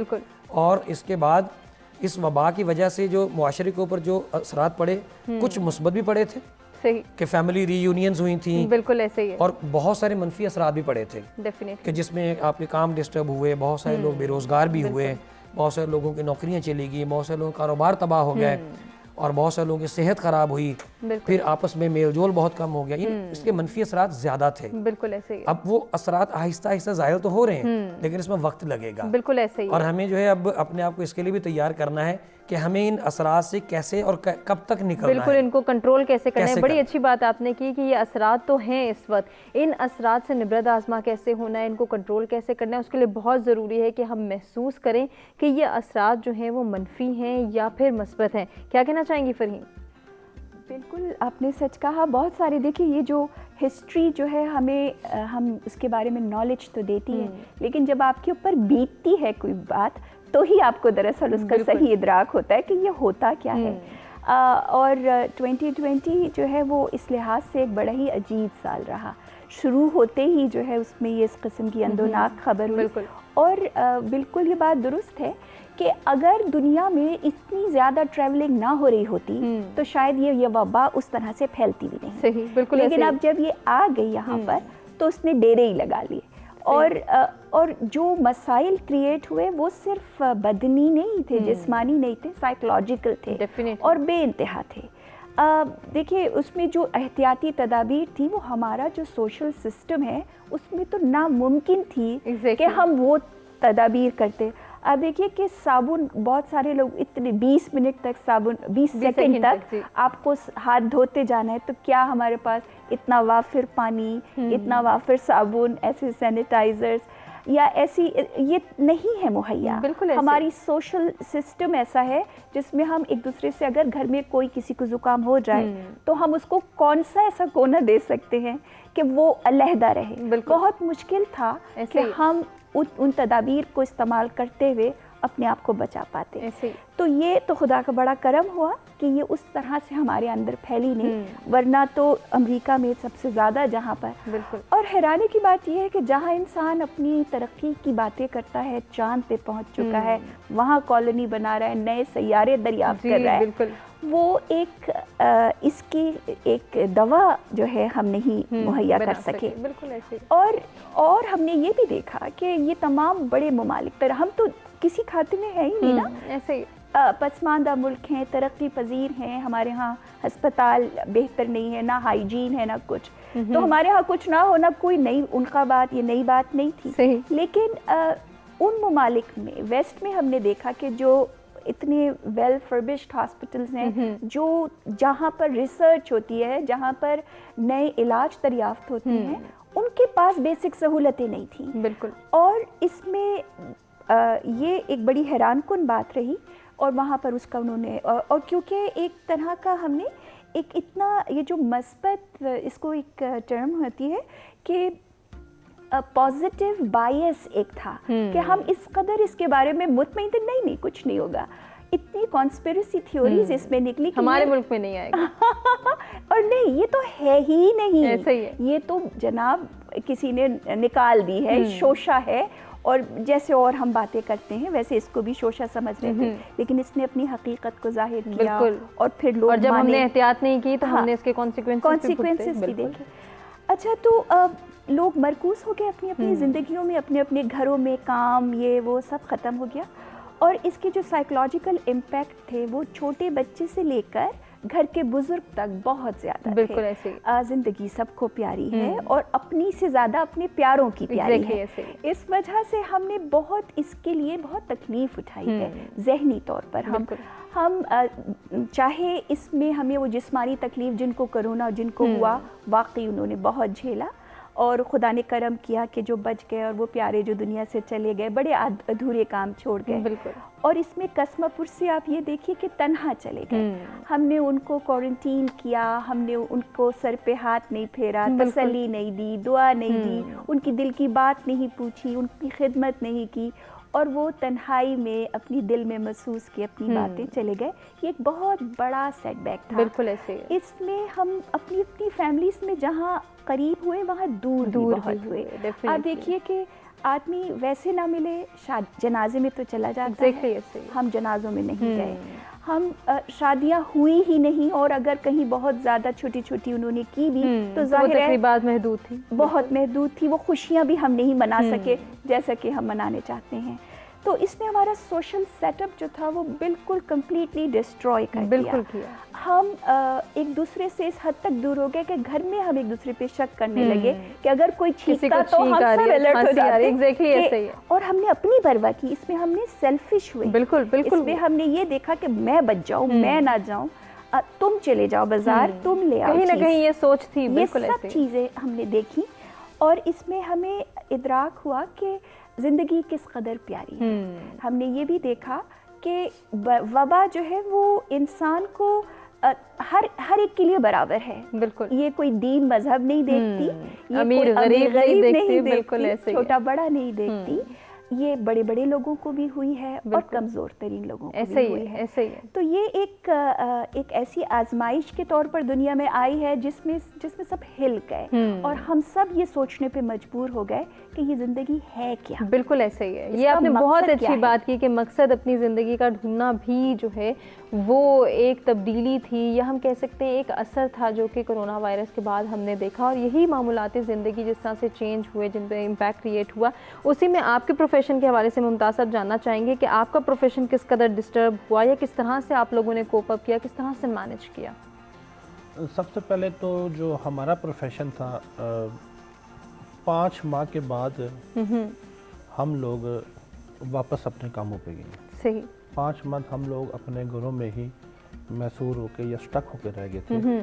اور اس کے بعد اس وبا کی وجہ سے جو معاشرے کے اوپر جو اثرات پڑے, کچھ مثبت بھی پڑے تھے کہ فیملی ری یونینز ہوئی تھیں, بالکل ایسے ہی ہے, اور بہت سارے منفی اثرات بھی پڑے تھے کہ جس میں آپ کے کام ڈسٹرب ہوئے, بہت سارے لوگ بے روزگار بھی ہوئے, بہت سارے لوگوں کی نوکریاں چلی گئی, بہت سارے لوگوں کا کاروبار تباہ ہو گئے, اور بہت سارے لوگوں کی صحت خراب ہوئی, پھر آپس میں میل جول بہت کم ہو گیا. اس کے منفی اثرات زیادہ تھے. بالکل ایسے ہی. اب وہ اثرات آہستہ آہستہ ظاہر تو ہو رہے ہیں, لیکن اس میں وقت لگے گا. بالکل ایسے ہی. اور ہمیں جو ہے اب اپنے آپ کو اس کے لیے بھی تیار کرنا ہے کہ ہمیں ان اثرات سے کیسے اور کب تک نکلنا ہے, بالکل ان کو کنٹرول کیسے کرنا ہے. بڑی اچھی بات آپ نے کی کہ یہ اثرات تو ہیں اس وقت, ان اثرات سے نبرد آزما کیسے ہونا ہے, ان کو کنٹرول کیسے کرنا ہے, اس کے لیے بہت ضروری ہے کہ ہم محسوس کریں کہ یہ اثرات جو ہیں وہ منفی ہیں یا پھر مثبت ہیں. کیا کہنا چاہیں گی فرحین؟ بالکل آپ نے سچ کہا. بہت ساری دیکھیے یہ جو ہسٹری جو ہے ہم اس کے بارے میں نالج تو دیتی ہے, لیکن جب آپ کے اوپر بیتتی ہے کوئی بات تو ہی آپ کو دراصل اس کا صحیح ادراک ہوتا ہے کہ یہ ہوتا کیا ہے. اور 2020 جو ہے وہ اس لحاظ سے ایک بڑا ہی عجیب سال رہا, شروع ہوتے ہی جو ہے اس میں یہ اس قسم کی اندوناک خبر ہوئی. اور بالکل یہ بات درست ہے کہ اگر دنیا میں اتنی زیادہ ٹریولنگ نہ ہو رہی ہوتی تو شاید یہ وبا اس طرح سے پھیلتی بھی نہیں. صحیح، بالکل. لیکن اب جب یہ آ گئی یہاں پر تو اس نے ڈیرے ہی لگا لیے. اور جو مسائل کریٹ ہوئے وہ صرف بدنی نہیں تھے، جسمانی نہیں تھے، سائیکولوجیکل تھے اور بے انتہا تھے. دیکھیے اس میں جو احتیاطی تدابیر تھی وہ ہمارا جو سوشل سسٹم ہے اس میں تو ناممکن تھی کہ ہم وہ تدابیر کرتے. اب دیکھیے کہ صابن، بہت سارے لوگ اتنے 20 منٹ تک صابن، 20 سیکنڈ تک آپ کو ہاتھ دھوتے جانا ہے، تو کیا ہمارے پاس اتنا وافر پانی، اتنا وافر صابن، ایسے سینیٹائزرز یا ایسی یہ نہیں ہے مہیا. ہماری سوشل سسٹم ایسا ہے جس میں ہم ایک دوسرے سے، اگر گھر میں کوئی کسی کو زکام ہو جائے تو ہم اس کو کون سا ایسا کونا دے سکتے ہیں کہ وہ علیحدہ رہے. بہت مشکل تھا کہ ہم ان تدابیر کو استعمال کرتے ہوئے اپنے آپ کو بچا پاتے. تو یہ تو خدا کا بڑا کرم ہوا کہ یہ اس طرح سے ہمارے اندر پھیلی نہیں، ورنہ تو امریکہ میں سب سے زیادہ جہاں پر. اور حیرانے کی بات یہ ہے کہ جہاں انسان اپنی ترقی کی باتیں کرتا ہے، چاند پہ پہنچ چکا ہے، وہاں کالونی بنا رہا ہے، نئے سیارے دریافت کر رہا ہے، وہ ایک اس کی ایک دوا جو ہے ہم نہیں مہیا کر سکے. اور ہم نے یہ بھی دیکھا کہ یہ تمام بڑے ممالک پر، ہم تو کسی کھاتے میں ہے ہی نہیں نا، ایسے پسماندہ ملک ہیں، ترقی پذیر ہیں، ہمارے ہاں ہسپتال بہتر نہیں ہے، نہ ہائیجین ہے، نہ کچھ. تو ہمارے ہاں کچھ نہ ہونا کوئی نئی، ان کا بات یہ نئی بات نہیں تھی. لیکن ان ممالک میں، ویسٹ میں ہم نے دیکھا کہ جو اتنے ویل فربشڈ ہاسپٹلز ہیں، جو جہاں پر ریسرچ ہوتی ہے، جہاں پر نئے علاج دریافت ہوتے ہیں، ان کے پاس بیسک سہولتیں نہیں تھیں. اور اس میں یہ ایک بڑی حیران کن بات رہی. اور وہاں پر اس کا انہوں نے، اور کیونکہ ایک طرح کا ہم نے ایک اتنا، یہ جو مثبت، اس کو ایک ٹرم ہوتی ہے کہ پازیٹیو بائیس ایک تھا کہ ہم اس قدر اس کے بارے میں مطمئن تھے، نہیں کچھ نہیں ہوگا. اتنی کانسپیریسی تھیوریز اس میں نکلی کہ ہمارے ملک میں نہیں آئے گا. اور نہیں، یہ تو ہے ہی نہیں، یہ تو جناب کسی نے نکال دی ہے، شوشہ ہے. اور جیسے اور ہم باتیں کرتے ہیں ویسے اس کو بھی شوشہ سمجھ رہے تھے، لیکن اس نے اپنی حقیقت کو ظاہر کیا. اور پھر لوگ، اور جب ہم نے احتیاط نہیں کی تو ہم نے اس کے کانسیکوینسز بھی دیکھے. اچھا، تو لوگ مرکوز ہو گئے اپنی اپنی زندگیوں میں، اپنے اپنے گھروں میں، کام یہ وہ سب ختم ہو گیا. اور اس کے جو سائیکولوجیکل امپیکٹ تھے وہ چھوٹے بچے سے لے کر گھر کے بزرگ تک بہت زیادہ بالکل ایسے. زندگی سب کو پیاری ہے اور اپنی سے زیادہ اپنے پیاروں کی پیاری ہے. اس وجہ سے ہم نے بہت اس کے لیے بہت تکلیف اٹھائی ہے ذہنی طور پر. ہم چاہے اس میں ہمیں وہ جسمانی تکلیف، جن کو کرونا جن کو ہوا، واقعی انہوں نے بہت جھیلا، اور خدا نے کرم کیا کہ جو بچ گئے اور وہ پیارے جو دنیا سے چلے گئے، بڑے ادھورے کام چھوڑ گئے. اور اس میں قسمہ پور سے آپ یہ دیکھیے کہ تنہا چلے گئے. ہم نے ان کو کوارنٹین کیا، ہم نے ان کو سر پہ ہاتھ نہیں پھیرا، تسلی نہیں دی، دعا نہیں دی، ان کی دل کی بات نہیں پوچھی، ان کی خدمت نہیں کی، اور وہ تنہائی میں اپنی دل میں محسوس کی اپنی باتیں چلے گئے. یہ ایک بہت بڑا سیٹ بیک تھا. بالکل ایسے. اس میں ہم اپنی فیملیز میں جہاں قریب ہوئے وہاں دور بہت ہوئے. آپ دیکھیے کہ آدمی ویسے نہ ملے، جنازے میں تو چلا جاتا ہے، ہم جنازوں میں نہیں گئے، ہم شادیاں ہوئی ہی نہیں، اور اگر کہیں بہت زیادہ چھوٹی چھوٹی انہوں نے کی بھی تو ظاہر ہے تقریبات محدود تھی، بہت محدود تھی. وہ خوشیاں بھی ہم نہیں منا سکے جیسا کہ ہم منانے چاہتے ہیں. تو اس نے ہمارا سوشل سیٹ اپ جو تھا وہ بالکل کمپلیٹلی ڈسٹروائے کر دیا. ہم ایک دوسرے سے اس حد تک دور ہو گئے کہ گھر میں ہم ایک دوسرے پہ شک کرنے لگے کہ اگر کوئی چھینکا تو ہم سب الرٹ ہو جاتے. اور ہم نے اپنی پرواہ کی، اس میں ہم نے سیلفش ہوئے. اس میں ہم نے یہ دیکھا کہ میں بچ جاؤں، میں نہ جاؤں، تم چلے جاؤ بازار، تم لے آؤ. کہیں نہ کہیں یہ سوچ تھی. یہ سب چیزیں ہم نے دیکھی، اور اس میں ہمیں ادراک ہوا کہ زندگی کس قدر پیاری ہے. ہم نے یہ بھی دیکھا کہ وبا جو ہے وہ انسان کو ہر ایک کے لیے برابر ہے. بالکل. یہ کوئی دین مذہب نہیں دیکھتی، امیر غریب نہیں دیکھتی، چھوٹا بڑا نہیں دیکھتی. یہ بڑے بڑے لوگوں کو بھی ہوئی ہے اور کمزور ترین لوگوں کو بھی ہوئی ہے. ایسے ہی ہے. تو یہ ایک ایسی آزمائش کے طور پر دنیا میں آئی ہے جس میں سب ہل گئے اور ہم سب یہ سوچنے پہ مجبور ہو گئے کہ یہ زندگی ہے کیا. بالکل ایسے ہی ہے. یہ آپ نے بہت اچھی بات کی کہ مقصد اپنی زندگی کا ڈھونڈنا بھی جو ہے وہ ایک تبدیلی تھی, یا ہم کہہ سکتے ہیں ایک اثر تھا جو کہ کرونا وائرس کے بعد ہم نے دیکھا, اور یہی معمولات زندگی جس طرح سے چینج ہوئے, جن پہ امپیکٹ کریٹ ہوا. اسی میں آپ کے پروفیشن کے حوالے سے ممتاز صاحب جاننا چاہیں گے کہ آپ کا پروفیشن کس قدر ڈسٹرب ہوا, یا کس طرح سے آپ لوگوں نے کوپ اپ کیا, کس طرح سے مینیج کیا؟ سب سے پہلے تو جو ہمارا پروفیشن تھا 5 ماہ کے بعد ہم لوگ واپس اپنے کاموں پہ گئے. صحیح. 5 ماہ ہم لوگ اپنے گھروں میں ہی محصور ہو کے یا سٹک ہو کے رہ گئے تھے.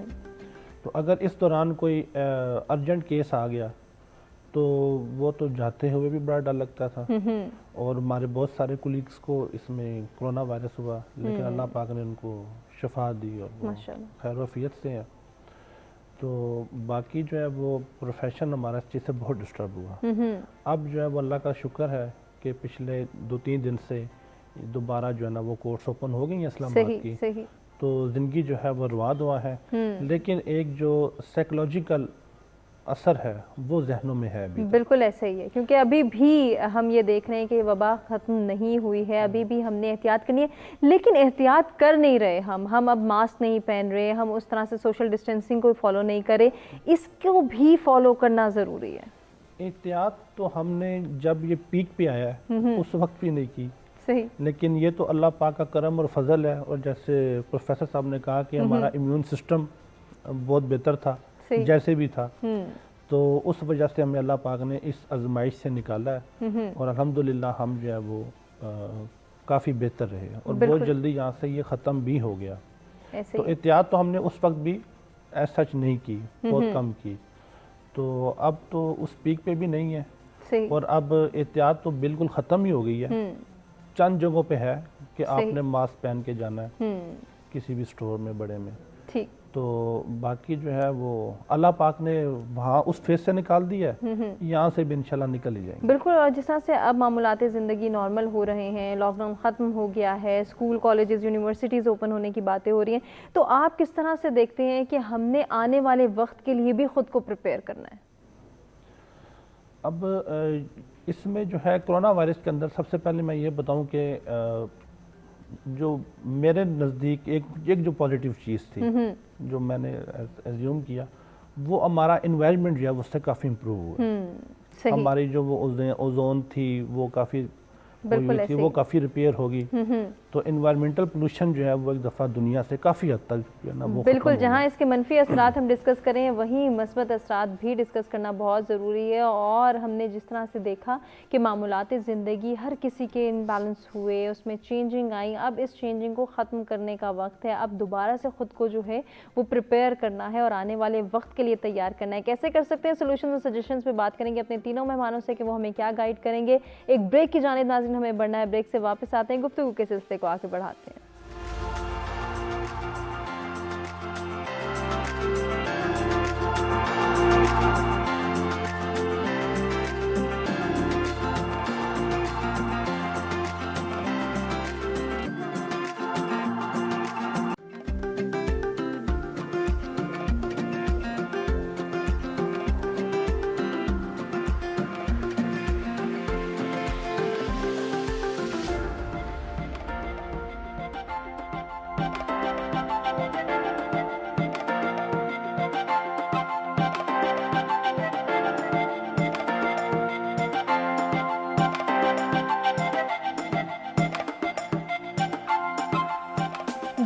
تو اگر اس دوران کوئی ارجنٹ کیس آ گیا تو وہ تو جاتے ہوئے بھی بڑا ڈر لگتا تھا, اور ہمارے بہت سارے کولیگز کو اس میں کرونا وائرس ہوا, لیکن اللہ پاک نے ان کو شفا دی اور وہ خیر وفیت سے ہیں. تو باقی جو ہے وہ پروفیشن ہمارا اس چیز سے بہت ڈسٹرب ہوا. اب جو ہے وہ اللہ کا شکر ہے کہ پچھلے 2-3 دن سے دوبارہ جو ہے نا وہ کورس اوپن ہو گئی ہیں اسلام آباد کی, تو زندگی جو ہے وہ روا دوا ہے. لیکن ایک جو سائیکولوجیکل اثر ہے وہ ذہنوں میں ہے ابھی. بالکل ایسا ہی ہے, کیونکہ ابھی بھی ہم یہ دیکھ رہے ہیں کہ وبا ختم نہیں ہوئی ہے, ابھی بھی ہم نے احتیاط کرنی ہے, لیکن احتیاط کر نہیں رہے ہم اب ماسک نہیں پہن رہے, ہم اس طرح سے سوشل ڈسٹینسنگ کو فالو نہیں کرے. اس کو بھی فالو کرنا ضروری ہے. احتیاط تو ہم نے جب یہ پیک پہ آیا ہے اس وقت بھی نہیں کی, صحیح, لیکن یہ تو اللہ پاک کا کرم اور فضل ہے. اور جیسے پروفیسر صاحب نے کہا کہ ہمارا امیون سسٹم بہت بہتر تھا جیسے بھی تھا, تو اس وجہ سے ہمیں اللہ پاک نے اس آزمائش سے نکالا ہے, اور الحمدللہ ہم جو ہے وہ کافی بہتر رہے, اور بہت جلدی یہاں سے یہ ختم بھی ہو گیا. تو احتیاط تو ہم نے اس وقت بھی ایسا سچ نہیں کی, بہت کم کی. تو اب تو اس پیک پہ بھی نہیں ہے, اور اب احتیاط تو بالکل ختم ہی ہو گئی ہے. چند جگہوں پہ ہے کہ آپ نے ماسک پہن کے جانا ہے کسی بھی سٹور میں بڑے میں. ٹھیک. تو باقی جو ہے وہ اللہ پاک نے وہاں اس فیس سے نکال دیا ہے, یہاں سے بھی انشاءاللہ نکل ہی جائیں گے. بالکل. اور جس طرح سے اب معمولات زندگی نارمل ہو رہے ہیں, لاک ڈاؤن ختم ہو گیا ہے, اسکول کالجز یونیورسٹیز اوپن ہونے کی باتیں ہو رہی ہیں, تو آپ کس طرح سے دیکھتے ہیں کہ ہم نے آنے والے وقت کے لیے بھی خود کو پریپیئر کرنا ہے؟ اب اس میں جو ہے کرونا وائرس کے اندر سب سے پہلے میں یہ بتاؤں کہ جو میرے نزدیک ایک جو پازیٹیو چیز تھی جو میں نے ایزیوم کیا, وہ ہمارا انوائرمنٹ جو ہے اس سے کافی امپروو ہوا. ہماری جو وہ اوزون تھی وہ کافی ہوئی تھی, وہ کافی ریپیئر ہوگی. تو انوائرمنٹل پولوشن جو ہے وہ ایک دفعہ دنیا سے کافی حد تک جو ہے نا وہ بالکل, جہاں اس کے منفی اثرات ہم ڈسکس کریں وہیں مثبت اثرات بھی ڈسکس کرنا بہت ضروری ہے. اور ہم نے جس طرح سے دیکھا کہ معمولات زندگی ہر کسی کے انبیلنس ہوئے, اس میں چینجنگ آئی, اب اس چینجنگ کو ختم کرنے کا وقت ہے. اب دوبارہ سے خود کو جو ہے وہ پریپیئر کرنا ہے اور آنے والے وقت کے لیے تیار کرنا ہے. کیسے کر سکتے ہیں؟ سولوشنز اور سجیشنز پہ بات کریں گے اپنے تینوں مہمانوں سے کہ وہ ہمیں کیا گائیڈ کریں گے. ایک بریک کی جانب ناظرین ہمیں بڑھنا ہے, بریک سے واپس آتے ہیں, گفتگو کے سلسلے کو آگے بڑھاتے ہیں.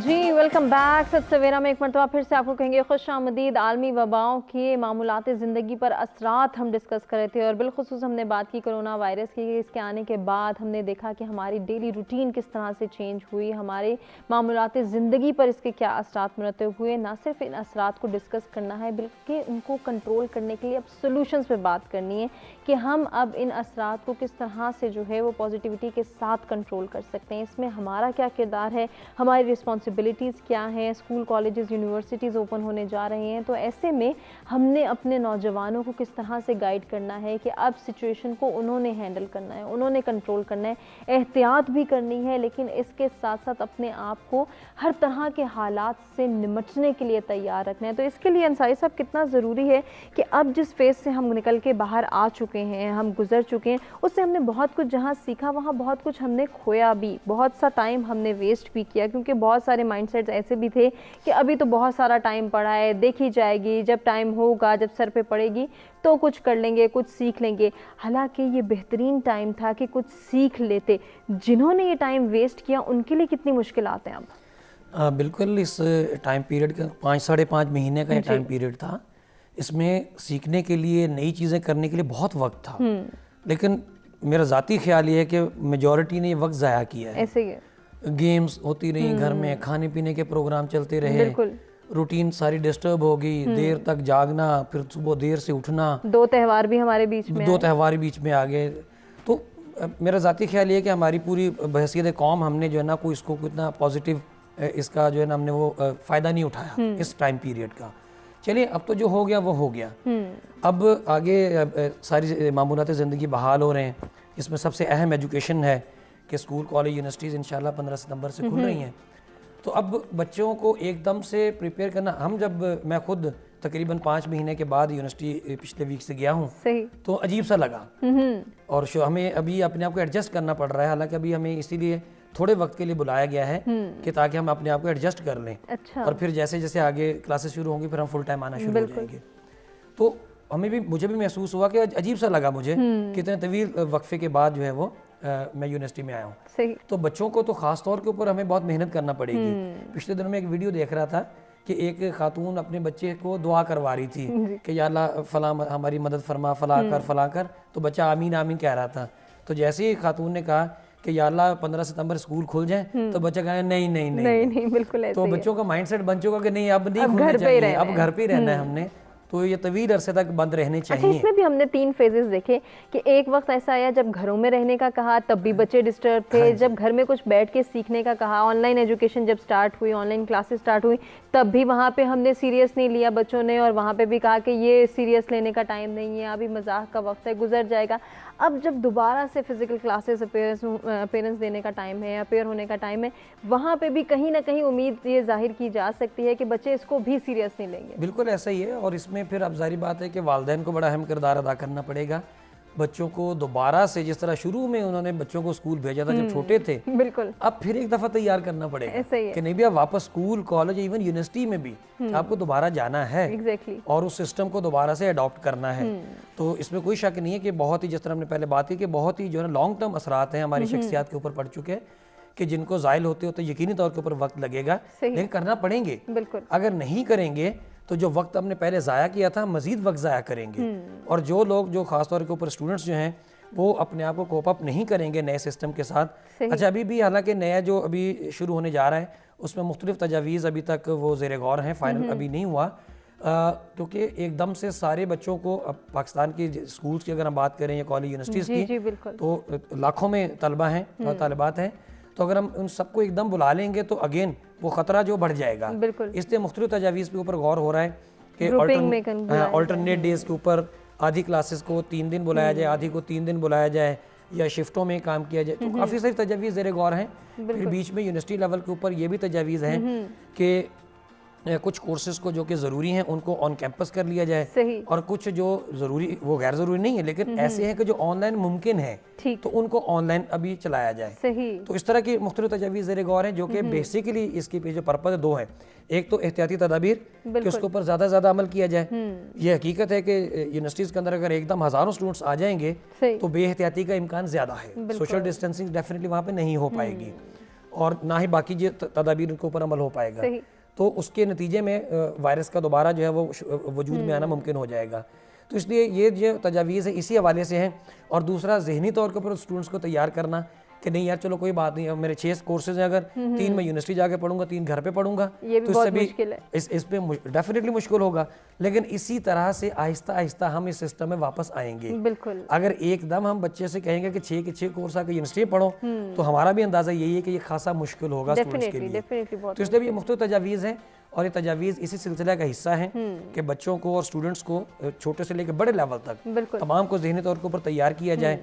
جی ویلکم بیک. سچ سویرا میں ایک مرتبہ پھر سے آپ کو کہیں گے خوش آمدید. عالمی وباؤں کے معمولات زندگی پر اثرات ہم ڈسکس کر رہے تھے, اور بالخصوص ہم نے بات کی کرونا وائرس کی. اس کے آنے کے بعد ہم نے دیکھا کہ ہماری ڈیلی روٹین کس طرح سے چینج ہوئی, ہمارے معمولات زندگی پر اس کے کیا اثرات مرتب ہوئے. نہ صرف ان اثرات کو ڈسکس کرنا ہے بلکہ ان کو کنٹرول کرنے کے لیے اب سولوشنز پہ بات کرنی ہے کہ ہم اب ان اثرات کو کس طرح سے جو ہے وہ پازیٹیوٹی کے ساتھ کنٹرول کر سکتے ہیں. اس میں ہمارا کیا کردار ہے, ہماری رسپانسبلٹی پاسبلٹیز کیا ہیں. اسکول کالجز یونیورسٹیز اوپن ہونے جا رہے ہیں, تو ایسے میں ہم نے اپنے نوجوانوں کو کس طرح سے گائیڈ کرنا ہے کہ اب سچویشن کو انہوں نے ہینڈل کرنا ہے, انہوں نے کنٹرول کرنا ہے, احتیاط بھی کرنی ہے, لیکن اس کے ساتھ ساتھ اپنے آپ کو ہر طرح کے حالات سے نمٹنے کے لیے تیار رکھنا ہے. تو اس کے لیے انصاری صاحب کتنا ضروری ہے کہ اب جس فیز سے ہم نکل کے باہر آ چکے ہیں, ہم گزر چکے ہیں, اس سے ہم نے بہت کچھ جہاں سیکھا وہاں بہت کچھ ہم نے کھویا بھی, بہت سا ٹائم ہم نے ویسٹ بھی کیا, کیونکہ بہت سارے مائنڈ سیٹس ایسے بھی تھے کہ ابھی تو بہت سارا ٹائم پڑا ہے, دیکھی جائے گی, جب ٹائم ہوگا, جب سر پہ پڑے گی تو کچھ کر لیں گے, کچھ سیکھ لیں گے. حالانکہ یہ بہترین ٹائم تھا کہ کچھ سیکھ لیتے. جنہوں نے یہ ٹائم ویسٹ کیا ان کے لیے کتنی مشکلات ہیں اب؟ بالکل, اس ٹائم پیریڈ کا 5-5.5 مہینے کا یہ ٹائم پیریڈ تھا. اس میں سیکھنے کے لیے, نئی چیزیں کرنے کے لیے بہت وقت تھا, لیکن میرا ذاتی خیال یہ ہے کہ میجورٹی نے یہ وقت ضائع کیا ہے. ایسے ہی گیمز ہوتی رہیں گھر میں, کھانے پینے کے پروگرام چلتے رہے, روٹین ساری ڈسٹرب ہو گئی, دیر تک جاگنا, پھر صبح دیر سے اٹھنا, 2 تہوار بھی ہمارے بیچ میں, 2 تہوار بیچ میں آ گئے. تو میرا ذاتی خیال یہ ہے کہ ہماری پوری بحیثیت قوم ہم نے جو ہے نا کوئی اس کو اتنا پازیٹیو اس کا جو ہے نا ہم نے وہ فائدہ نہیں اٹھایا اس ٹائم پیریڈ کا. چلیے اب تو جو ہو گیا وہ ہو گیا, اب آگے ساری معمولات زندگی بحال ہو رہے ہیں. اس میں سب سے اہم ایجوکیشن ہے کہ اسکول کالج یونیورسٹیز انشاءاللہ 15 ستمبر سے کھل رہی ہیں. تو اب بچوں کو ایک دم سے پریپیئر کرنا, میں خود تقریباً 5 مہینے کے بعد یونیورسٹی پچھلے ویک سے گیا ہوں, تو عجیب سا لگا, اور ہمیں ابھی اپنے آپ کو ایڈجسٹ کرنا پڑ رہا ہے. حالانکہ ابھی ہمیں اسی لیے تھوڑے وقت کے لیے بلایا گیا ہے کہ تاکہ ہم اپنے آپ کو ایڈجسٹ کر لیں, اور پھر جیسے جیسے آگے کلاسز شروع ہوں گی پھر ہم فل ٹائم آنا شروع ہو جائیں گے. تو مجھے بھی محسوس ہوا کہ عجیب سا لگا مجھے کہ اتنے طویل وقفے کے بعد جو ہے وہ میں یونیورسٹی میں آیا ہوں. تو بچوں کو تو خاص طور کے اوپر ہمیں بہت محنت کرنا پڑے گی. پچھلے دنوں میں ایک ویڈیو دیکھ رہا تھا کہ ایک خاتون اپنے بچے کو دعا کروا رہی تھی کہ یا اللہ فلاں ہماری مدد فرما, فلاں کر, تو بچہ آمین آمین کہہ رہا تھا. تو جیسے ہی خاتون نے کہا کہ یا اللہ 15 ستمبر اسکول کھل جائیں, تو بچہ کہا نہیں, بالکل. تو بچوں کا مائنڈ سیٹ بن چکا کہ نہیں اب نہیں کھلنا چاہیے, اب گھر پہ ہی رہنا ہے ہم نے. تو یہ طویل عرصے تک بند رہنے چاہیے. اس میں بھی ہم نے 3 فیزز دیکھے کہ ایک وقت ایسا آیا جب گھروں میں رہنے کا کہا تب بھی بچے ڈسٹرب تھے, جب گھر میں کچھ بیٹھ کے سیکھنے کا کہا, آن لائن ایجوکیشن جب سٹارٹ ہوئی, آن لائن کلاسز سٹارٹ ہوئی, تب بھی وہاں پہ ہم نے سیریس نہیں لیا بچوں نے, اور وہاں پہ بھی کہا کہ یہ سیریس لینے کا ٹائم نہیں ہے, ابھی مزاح کا وقت ہے, گزر جائے گا. اب جب دوبارہ سے فزیکل کلاسز اپیئرنس دینے کا ٹائم ہے, اپیئر ہونے کا ٹائم ہے, وہاں پہ بھی کہیں نہ کہیں امید یہ ظاہر کی جا سکتی ہے کہ بچے اس کو بھی سیریس نہیں لیں گے. بالکل ایسا ہی ہے, اور اس میں پھر اب ظاہری بات ہے کہ والدین کو بڑا اہم کردار ادا کرنا پڑے گا. بچوں کو دوبارہ سے جس طرح شروع میں انہوں نے بچوں کو اسکول بھیجا تھا جب چھوٹے تھے, بالکل اب پھر ایک دفعہ تیار کرنا پڑے گا کہ نہیں بھی آپ واپس اسکول کالج ایون یونیورسٹی میں بھی آپ کو دوبارہ جانا ہے اور اس سسٹم کو دوبارہ سے اڈاپٹ کرنا ہے. تو اس میں کوئی شک نہیں ہے کہ بہت ہی, جس طرح ہم نے پہلے بات کی, کہ بہت ہی جو ہے لانگ ٹرم اثرات ہیں ہماری شخصیات کے اوپر پڑ چکے ہیں, کہ جن کو زائل ہوتے ہوتے یقینی طور کے اوپر وقت لگے گا, لیکن کرنا پڑیں گے. اگر نہیں کریں گے تو جو وقت ہم نے پہلے ضائع کیا تھا مزید وقت ضائع کریں گے. اور جو لوگ جو خاص طور کے اوپر اسٹوڈنٹس جو ہیں وہ اپنے آپ کو کوپ اپ نہیں کریں گے نئے سسٹم کے ساتھ. اچھا ابھی بھی حالانکہ نیا جو ابھی شروع ہونے جا رہا ہے اس میں مختلف تجاویز ابھی تک وہ زیر غور ہیں, فائنل ابھی نہیں ہوا, کیونکہ ایک دم سے سارے بچوں کو, اب پاکستان کی اسکولز کی اگر ہم بات کریں یا کالج یونیورسٹیز کی, تو لاکھوں میں طلبہ ہیں اور طالبات ہیں, تو اگر ہم ان سب کو ایک دم بلا لیں گے تو اگین وہ خطرہ جو بڑھ جائے گا. اس لیے مختلف تجاویز کے اوپر غور ہو رہا ہے کہ آلٹرنیٹ ڈیز کے اوپر آدھی کلاسز کو 3 دن بلایا جائے, آدھی کو 3 دن بلایا جائے, یا شفٹوں میں کام کیا جائے. تو کافی ساری تجاویز زیر غور ہیں. پھر بیچ میں یونیورسٹی لیول کے اوپر یہ بھی تجاویز ہیں کہ کچھ کورسز کو جو کہ ضروری ہیں ان کو آن کیمپس کر لیا جائے, اور کچھ جو ضروری وہ غیر ضروری نہیں ہے لیکن ایسے ہیں کہ جو آن لائن ممکن ہے تو ان کو آن لائن ابھی چلایا جائے. تو اس طرح کی مختلف تجاویز زیر غور ہیں, جو کہ بیسیکلی اس کی جو پرپز 2 ہے. ایک تو احتیاطی تدابیر کہ اس کے اوپر زیادہ سے زیادہ عمل کیا جائے. یہ حقیقت ہے کہ یونیورسٹیز کے اندر اگر ایک دم ہزاروں اسٹوڈنٹس آ جائیں گے تو بے احتیاطی کا امکان زیادہ ہے. سوشل ڈسٹینسنگ ڈیفینیٹلی وہاں پہ نہیں ہو پائے گی, اور نہ ہی باقی جو تدابیر ان کے اوپر عمل ہو پائے گا. تو اس کے نتیجے میں وائرس کا دوبارہ جو ہے وہ وجود میں آنا ممکن ہو جائے گا. تو اس لیے یہ جو تجاویز ہے اسی حوالے سے ہیں. اور دوسرا ذہنی طور کے اوپر اسٹوڈنٹس کو تیار کرنا کہ نہیں یار چلو کوئی بات نہیں, اب میرے 6 کورسز ہیں, اگر 3 میں یونیورسٹی جا کے پڑھوں گا, 3 گھر پہ پڑھوں گا, تو اس سے بھی اس پہ ڈیفینیٹلی مشکل ہوگا. لیکن اسی طرح سے آہستہ آہستہ ہم اس سسٹم میں واپس آئیں گے. بالکل اگر ایک دم ہم بچے سے کہیں گے کہ 6 کے 6 کورس آ کے یونیورسٹی پڑھو, تو ہمارا بھی اندازہ یہی ہے کہ یہ خاصا مشکل ہوگا اسٹوڈنٹس کے لیے. تو اس لیے بھی یہ مختلف تجاویز ہیں, اور یہ تجاویز اسی سلسلہ کا حصہ ہیں کہ بچوں کو اور اسٹوڈنٹس کو چھوٹے سے لے کے بڑے لیول تک تمام کو ذہنی طور کے اوپر تیار کیا جائے.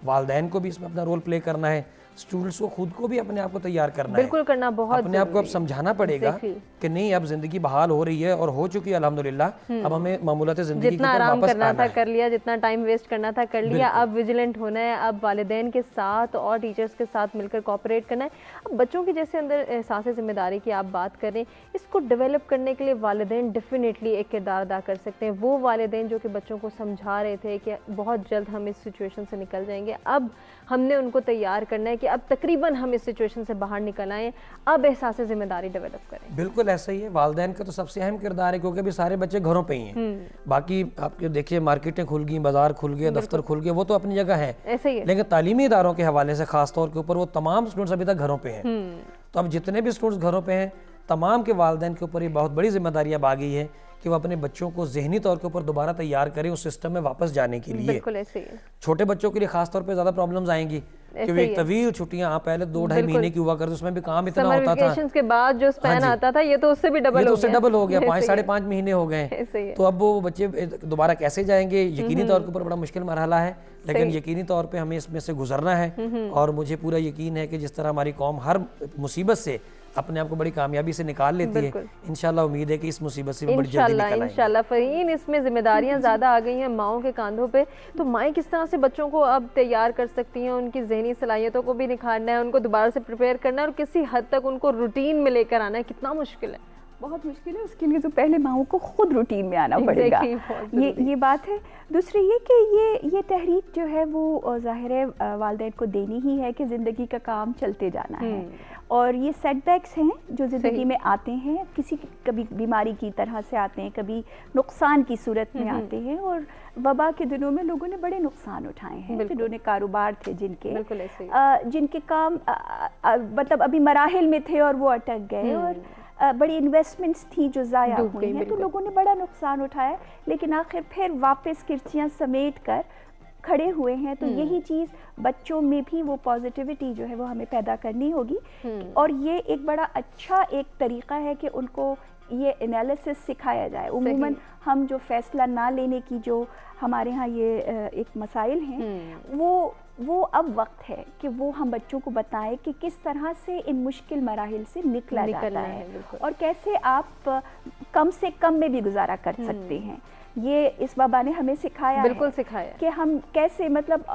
والدین کو بھی اس میں اپنا رول پلے کرنا ہے, اسٹوڈنٹس کو خود کو بھی اپنے آپ کو تیار کرنا ہے, بالکل کرنا بہت اپنے آپ کو اب سمجھانا پڑے گا کہ نہیں اب زندگی بحال ہو رہی ہے اور ہو چکی ہے الحمدللہ, اب ہمیں معمولات زندگی کے جتنا اوپر آرام واپس کرنا آنا تھا ہے. کر لیا, جتنا ٹائم ویسٹ کرنا تھا کر لیا, اب ویجیلنٹ ہونا ہے, اب والدین کے ساتھ اور ٹیچرز کے ساتھ مل کر کوآپریٹ کرنا ہے. اب بچوں کے جیسے اندر احساس ذمہ داری کی آپ بات کریں, اس کو ڈیولپ کرنے کے لیے والدین ڈیفینیٹلی ایک کردار ادا کر سکتے ہیں. وہ والدین جو کہ بچوں کو سمجھا رہے تھے کہ بہت جلد ہم اس سچویشن سے نکل جائیں گے, اب ہم نے ان کو تیار کرنا ہے کہ اب تقریباً ہم اس سچویشن سے باہر نکل آئیں, اب احساس ذمہ داری ڈیولپ کریں. بالکل ایسا ہی ہے, والدین کا تو سب سے اہم کردار ہے, کیونکہ ابھی سارے بچے گھروں پہ ہی ہیں. باقی آپ دیکھیے مارکیٹیں کھل گئی, بازار کھل گئے, دفتر کھل گئے, وہ تو اپنی جگہ ہے, ایسے ہی ہے. لیکن تعلیمی اداروں کے حوالے سے خاص طور کے اوپر وہ تمام اسٹوڈنٹس ابھی تک گھروں پہ ہیں. تو اب جتنے بھی اسٹوڈنٹس گھروں پہ ہیں, تمام کے والدین کے اوپر یہ بہت بڑی ذمہ داری اب آ گئی ہے کہ وہ اپنے بچوں کو ذہنی طور کے اوپر دوبارہ تیار کریں اس سسٹم میں واپس جانے کے لیے. بالکل ایسے ہی ہے. چھوٹے بچوں کے لیے خاص طور پہ زیادہ پرابلمز آئیں گی, کہ ایک طویل چھٹیاں پہلے 2-2.5 مہینے کی ہوا کرتی, اس میں بھی کام اتنا ہوتا تھا. ویکیشنز کے بعد جو سپین آتا تھا, یہ تو اس سے بھی ڈبل ہو گیا, 5-5.5 مہینے ہو گئے. تو اب وہ بچے دوبارہ کیسے جائیں گے, یقینی طور کے اوپر بڑا مشکل مرحلہ ہے, لیکن یقینی طور پہ ہمیں اس میں سے گزرنا ہے. اور مجھے پورا یقین ہے کہ جس طرح ہماری قوم ہر مصیبت سے اپنے آپ کو بڑی کامیابی سے نکال لیتی ہے, انشاءاللہ امید ہے کہ اس مصیبت سے بھی بڑی جلدی نکل آئیں گے. انشاءاللہ. فرین, اس میں ذمہ داریاں زیادہ آ گئی ہیں ماؤں کے کاندھوں پہ, تو مائیں کس طرح سے بچوں کو اب تیار کر سکتی ہیں, ان کی ذہنی صلاحیتوں کو بھی نکھارنا ہے, ان کو دوبارہ سے پریپیئر کرنا ہے, اور کسی حد تک ان کو روٹین میں لے کر آنا ہے. کتنا مشکل ہے, بہت مشکل ہے. اس کے لیے تو پہلے ماؤں کو خود روٹین میں آنا پڑے گا, یہ بات ہے. دوسری یہ کہ یہ تحریک جو ہے وہ ظاہر ہے والدین کو دینی ہی ہے کہ زندگی کا کام چلتے جانا ہے, اور یہ سیٹ بیکس ہیں جو زندگی میں آتے ہیں, کبھی بیماری کی طرح سے آتے ہیں, کبھی نقصان کی صورت میں آتے ہیں. اور وبا کے دنوں میں لوگوں نے بڑے نقصان اٹھائے ہیں, جنہوں نے کاروبار تھے جن کے کام مطلب ابھی مراحل میں تھے اور وہ اٹک گئے, اور بڑی انویسٹمنٹس تھیں جو ضائع ہوئی ہیں, تو لوگوں نے بڑا نقصان اٹھایا, لیکن آخر پھر واپس کرچیاں سمیٹ کر کھڑے ہوئے ہیں. تو یہی چیز بچوں میں بھی وہ پازیٹیوٹی جو ہے وہ ہمیں پیدا کرنی ہوگی, اور یہ ایک بڑا اچھا ایک طریقہ ہے کہ ان کو یہ انالیسس سکھایا جائے. عموماً ہم جو فیصلہ نہ لینے کی جو ہمارے ہاں یہ ایک مسائل ہیں, وہ اب وقت ہے کہ وہ ہم بچوں کو بتائیں کہ کس طرح سے ان مشکل مراحل سے نکلا جاتا ہے, اور کیسے آپ کم سے کم میں بھی گزارا کر سکتے ہیں. یہ اس وبا نے ہمیں سکھایا ہے کہ ہم کیسے, مطلب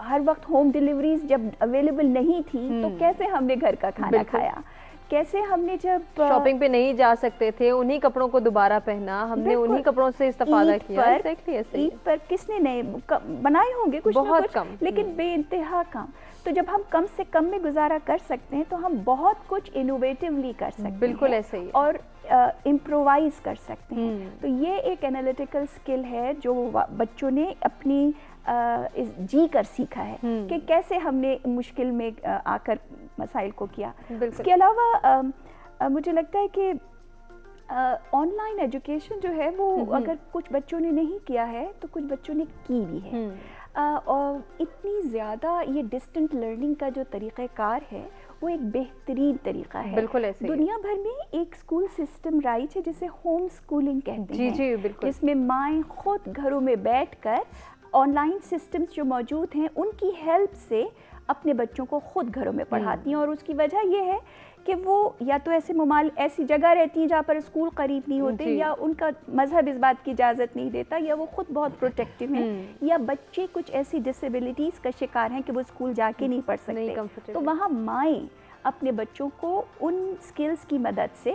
ہر وقت ہوم ڈیلیوریز جب اویلیبل نہیں تھی تو کیسے ہم نے گھر کا کھانا کھایا, کیسے ہم نے جب شاپنگ پہ نہیں جا سکتے تھے انہی کپڑوں کو دوبارہ پہنا, ہم نے انہی کپڑوں سے استفادہ کیا. عید پر کس نے نئے بنائے ہوں گے, کچھ بہت کم, لیکن بے انتہا کم. تو جب ہم کم سے کم میں گزارا کر سکتے ہیں تو ہم بہت کچھ انوویٹیولی کر سکتے ہیں, بالکل ایسے ہی, اور امپرووائز کر سکتے ہیں. تو یہ ایک انالیٹیکل سکل ہے جو بچوں نے اپنی جی کر سیکھا ہے کہ کیسے ہم نے مشکل میں آ کر مسائل کو کیا. اس کے علاوہ مجھے لگتا ہے کہ آن لائن ایجوکیشن جو ہے وہ اگر کچھ بچوں نے نہیں کیا ہے تو کچھ بچوں نے کی بھی ہے, اور اتنی زیادہ یہ ڈسٹنٹ لرننگ کا جو طریقہ کار ہے وہ ایک بہترین طریقہ ہے. بالکل ایسے دنیا بھر میں ایک اسکول سسٹم رائج ہے جسے ہوم اسکولنگ کہتے ہیں, جس میں مائیں خود گھروں میں بیٹھ کر آن لائن سسٹمز جو موجود ہیں ان کی ہیلپ سے اپنے بچوں کو خود گھروں میں پڑھاتی ہیں. اور اس کی وجہ یہ ہے کہ وہ یا تو ایسی جگہ رہتی ہیں جہاں پر اسکول قریب نہیں ہوتے, یا ان کا مذہب اس بات کی اجازت نہیں دیتا, یا وہ خود بہت پروٹیکٹیو ہیں, یا بچے کچھ ایسی ڈسیبلٹیز کا شکار ہیں کہ وہ اسکول جا کے نہیں پڑھ سکتے. تو وہاں مائیں اپنے بچوں کو ان سکلز کی مدد سے,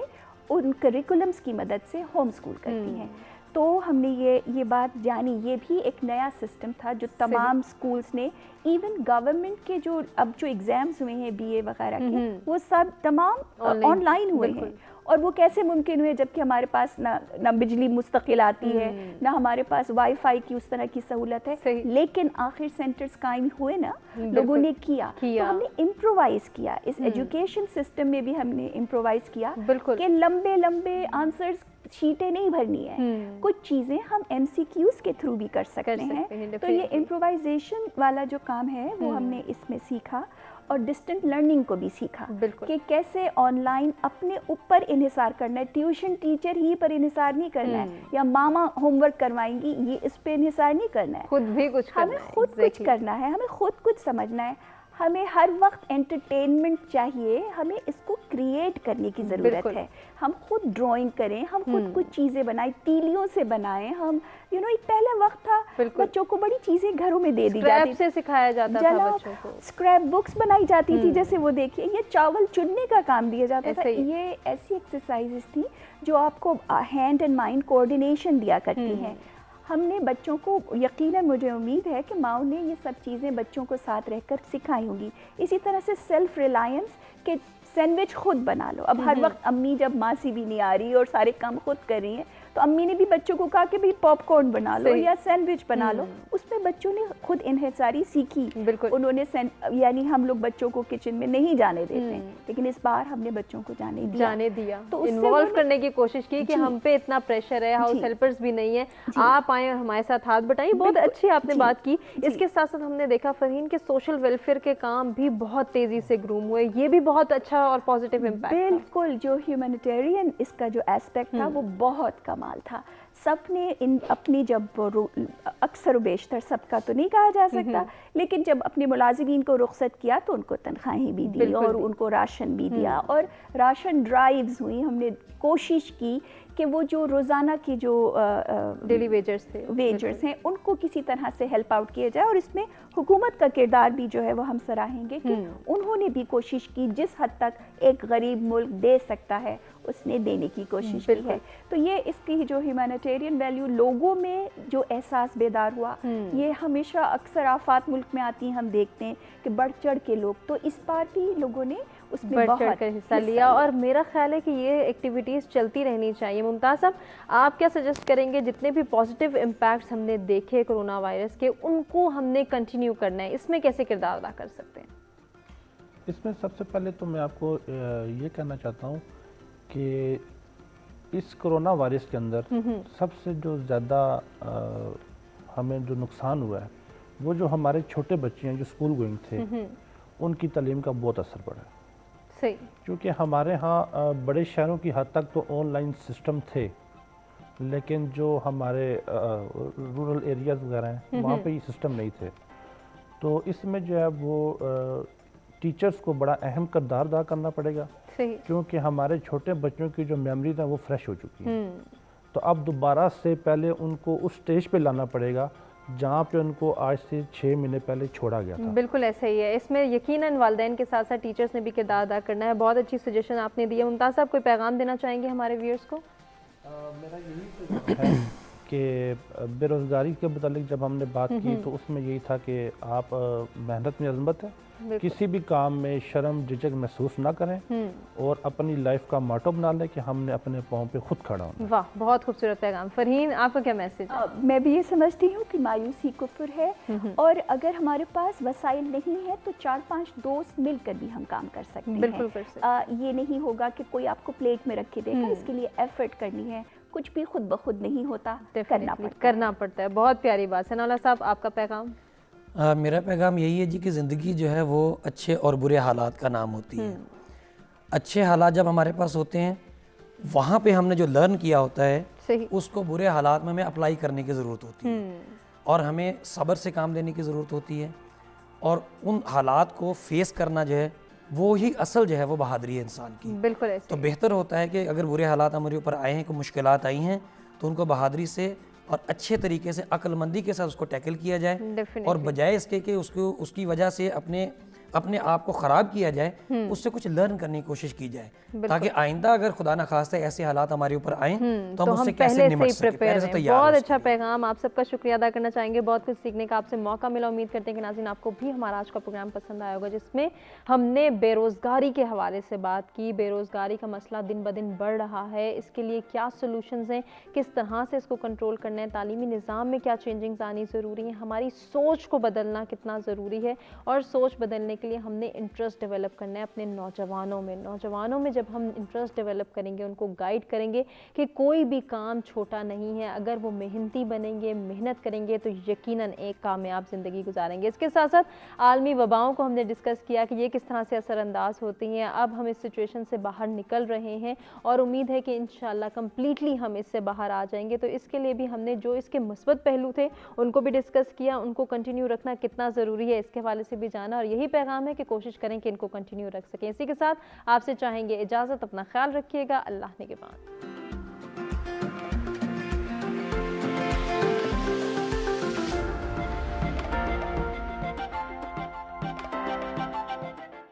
ان کریکولمز کی مدد سے ہوم اسکول کرتی ہیں. تو ہم نے یہ بات جانی. یہ بھی ایک نیا سسٹم تھا جو تمام اسکولس نے, ایون گورنمنٹ کے جو اب جو ایگزامس ہوئے ہیں بی اے وغیرہ کے, وہ سب تمام آن لائن ہوئے ہیں. اور وہ کیسے ممکن ہوئے جبکہ ہمارے پاس نہ بجلی مستقل آتی ہے, نہ ہمارے پاس وائی فائی کی اس طرح کی سہولت ہے, لیکن آخر سینٹرز قائم ہوئے نا, لوگوں نے کیا. تو ہم نے امپرووائز کیا اس ایجوکیشن سسٹم میں بھی, ہم نے امپرووائز کیا کہ لمبے لمبے آنسرز شیٹیں نہیں بھرنی ہے, کچھ چیزیں ہم ایم سی کیوز کے تھرو بھی کر سکتے ہیں. تو یہ امپرووائزیشن والا جو کام ہے وہ ہم نے اس میں سیکھا, اور ڈسٹنٹ لرننگ کو بھی سیکھا کہ کیسے آن لائن اپنے اوپر انحصار کرنا ہے. ٹیوشن ٹیچر ہی پر انحصار نہیں کرنا ہے, یا ماما ہوم ورک کروائیں گی یہ اس پہ انحصار نہیں کرنا ہے. خود بھی کچھ ہمیں خود کچھ کرنا ہے, ہمیں خود کچھ سمجھنا ہے. ہمیں ہر وقت انٹرٹینمنٹ چاہیے, ہمیں اس کو کریٹ کرنے کی ضرورت ہے. ہم خود ڈرائنگ کریں, ہم خود کچھ چیزیں بنائیں, تیلیوں سے بنائیں. ہم ایک پہلا وقت تھا بچوں کو بڑی چیزیں گھروں میں دے دی جاتی, سے سکھایا جاتا تھا بچوں کو, اسکریپ بکس بنائی جاتی تھی, جیسے وہ دیکھیے یہ چاول چننے کا کام دیا جاتا تھا. یہ ایسی ایکسرسائزز تھیں جو آپ کو ہینڈ اینڈ مائنڈ کوآرڈینیشن دیا کرتی ہیں. ہم نے بچوں کو, یقیناً مجھے امید ہے کہ ماؤں نے یہ سب چیزیں بچوں کو ساتھ رہ کر سکھائی ہوں گی. اسی طرح سے سیلف ریلائنس, کہ سینڈوچ خود بنا لو. اب ہر وقت امی, جب ماسی بھی نہیں آ رہی اور سارے کام خود کر رہی ہیں, تو امی نے بھی بچوں کو کہا کہ بھئی پاپ کارن بنا لو یا سینڈوچ بنا لو. اس میں بچوں نے خود انحصاری سیکھی. انہوں نے یعنی ہم لوگ بچوں کو کچن میں نہیں جانے دیتے, لیکن اس بار ہم نے بچوں کو جانے دیا, تو انوالو کرنے کی کوشش کی کہ ہم پہ اتنا پریشر ہے, ہاؤس ہیلپرز بھی نہیں ہے, آپ آئیں اور ہمارے ساتھ ہاتھ بٹائیں. بہت اچھی آپ نے بات کی. اس کے ساتھ ساتھ ہم نے دیکھا فرحین کہ سوشل ویلفیئر کے کام بھی بہت تیزی سے گروم ہوئے, یہ بھی بہت اچھا اور پازیٹیو امپیکٹ. بالکل, جو ہیومینیٹیرین اس کا جو ایسپیکٹ تھا وہ بہت کمال تھا. سب نے اپنی, جب اکثر و بیشتر, سب کا تو نہیں کہا جا سکتا, لیکن جب اپنے ملازمین کو رخصت کیا تو ان کو تنخواہیں بھی دی اور ان کو راشن بھی دیا, اور راشن ڈرائیوز ہوئی. ہم نے کوشش کی کہ وہ جو روزانہ کی جو ڈیلی ویجرز ہیں ان کو کسی طرح سے ہیلپ آؤٹ کیا جائے. اور اس میں حکومت کا کردار بھی جو ہے وہ ہم سراہیں گے کہ انہوں نے بھی کوشش کی, جس حد تک ایک غریب ملک دے سکتا ہے اس نے دینے کی کوشش کی ہے. تو یہ اس کی جو ہیومینیٹیرین ویلیو لوگوں میں جو احساس بیدار ہوا, یہ ہمیشہ اکثر آفات ملک میں آتی ہیں, ہم دیکھتے ہیں کہ بڑھ چڑھ کے لوگ, تو اس بار بھی لوگوں نے اس میں بڑھ چڑھ کر حصہ لیا. اور میرا خیال ہے کہ یہ ایکٹیویٹیز چلتی رہنی چاہیے. ممتاز صاحب, آپ کیا سجیسٹ کریں گے, جتنے بھی پازیٹیو امپیکٹس ہم نے دیکھے کرونا وائرس کے, ان کو ہم نے کنٹینیو کرنا ہے, اس میں کیسے کردار ادا کر سکتے ہیں؟ اس میں سب سے پہلے تو میں آپ کو یہ کہنا چاہتا ہوں کہ اس کرونا وائرس کے اندر سب سے جو زیادہ ہمیں جو نقصان ہوا ہے وہ جو ہمارے چھوٹے بچے ہیں جو اسکول گوئنگ تھے, ان کی تعلیم کا بہت اثر پڑا ہے. کیونکہ ہمارے ہاں بڑے شہروں کی حد تک تو آن لائن سسٹم تھے, لیکن جو ہمارے رورل ایریاز وغیرہ ہیں وہاں پہ یہ سسٹم نہیں تھے. تو اس میں جو ہے وہ ٹیچرز کو بڑا اہم کردار ادا کرنا پڑے گا, کیونکہ ہمارے چھوٹے بچوں کی جو میموریز ہیں وہ فریش ہو چکی ہیں. تو اب دوبارہ سے پہلے ان کو اس سٹیج پہ لانا پڑے گا جہاں پہ ان کو آج سے 6 مہینے پہلے چھوڑا گیا تھا. بالکل ایسا ہی ہے. اس میں یقیناً والدین کے ساتھ ساتھ ٹیچرز نے بھی کردار ادا کرنا ہے. بہت اچھی سجیشن آپ نے دی ہے. ممتاز صاحب, کوئی پیغام دینا چاہیں گے ہمارے ویورز کو؟ میرا یہی پیغام ہے کہ بے روزگاری کے متعلق جب ہم نے بات کی تو اس میں یہی تھا کہ آپ محنت میں عظمت ہے, کسی بھی کام میں شرم جھجک محسوس نہ کریں, اور اپنی لائف کا ماٹو بنا لیں کہ ہم نے اپنے پاؤں پہ خود کھڑا ہونا. واہ, بہت خوبصورت پیغام. فرحین, آپ کا کیا میسج ہے؟ میں بھی یہ سمجھتی ہوں کہ مایوسی کفر ہے, اور اگر ہمارے پاس وسائل نہیں ہے تو 4-5 دوست مل کر بھی ہم کام کر سکتے ہیں. بالکل کر سکتے ہیں. یہ نہیں ہوگا کہ کوئی آپ کو پلیٹ میں رکھ کے دے گا, اس کے لیے ایفرٹ کرنی ہے. کچھ بھی خود بخود نہیں ہوتا, کرنا پڑتا ہے. بہت پیاری بات. ثناء اللہ صاحب, آپ کا پیغام؟ میرا پیغام یہی ہے جی کہ زندگی جو ہے وہ اچھے اور برے حالات کا نام ہوتی ہے. اچھے حالات جب ہمارے پاس ہوتے ہیں, وہاں پہ ہم نے جو لرن کیا ہوتا ہے اس کو برے حالات میں ہمیں اپلائی کرنے کی ضرورت ہوتی ہے, اور ہمیں صبر سے کام لینے کی ضرورت ہوتی ہے, اور ان حالات کو فیس کرنا جو ہے وہی اصل جو ہے وہ بہادری ہے انسان کی. بالکل ایسے. تو بہتر ہوتا ہے کہ اگر برے حالات ہمارے اوپر آئے ہیں, کوئی مشکلات آئی ہیں, تو ان کو بہادری سے اور اچھے طریقے سے عقل مندی کے ساتھ اس کو ٹیکل کیا جائے, اور بجائے اس کے کہ اس کی وجہ سے اپنے اپنے آپ کو خراب کیا جائے، اس سے کچھ لرن کرنے کی کوشش کی جائے، تاکہ آئندہ اگر خدا نخواستہ ایسے حالات ہمارے اوپر آئیں تو ہم اس سے کیسے نمٹ سکیں، پہلے سے تیار ہو بہت اچھا پیغام، آپ سب کا شکریہ ادا کرنا چاہیں گے، بہت کچھ سیکھنے کا آپ سے موقع ملا۔ امید کرتے ہیں کہ ناظرین آپ کو بھی ہمارا آج کا پروگرام پسند آیا ہوگا، جس میں ہم نے بے روزگاری کے حوالے سے بات کی۔ بے روزگاری کا مسئلہ دن بدن بڑھ رہا ہے، اس کے لیے کیا سولوشنز ہیں، کس طرح سے اس کو کنٹرول کرنا ہے، تعلیمی نظام میں کیا چینجنگز آنی ضروری ہیں، ہماری سوچ کو بدلنا کتنا ضروری ہے، اور سوچ بدلنے کے لیے ہم نے انٹرسٹ ڈیولپ کرنا ہے اپنے نوجوانوں میں جب ہم انٹرسٹ ڈیولپ کریں گے، ان کو گائیڈ کریں گے کہ کوئی بھی کام چھوٹا نہیں ہے، اگر وہ محنتی بنیں گے، محنت کریں گے تو یقیناً ایک کامیاب زندگی گزاریں گے۔ اس کے ساتھ ساتھ عالمی وباؤں کو ہم نے ڈسکس کیا کہ یہ کس طرح سے اثر انداز ہوتی ہیں، اب ہم اس سچویشن سے باہر نکل رہے ہیں اور امید ہے کہ انشاءاللہ کمپلیٹلی ہم اس سے باہر آ جائیں گے۔ تو اس کے لیے بھی ہم نے جو اس کے مثبت پہلو تھے ان کو بھی ڈسکس کیا، ان کو کنٹینیو رکھنا کتنا ضروری ہے اس کے حوالے سے بھی جانا، اور یہی پیغام ہے کہ کوشش کریں کہ ان کو کنٹینیو رکھ سکیں۔ اسی کے ساتھ آپ سے چاہیں گے اجازت، اپنا خیال رکھیے گا، اللہ نگہبان۔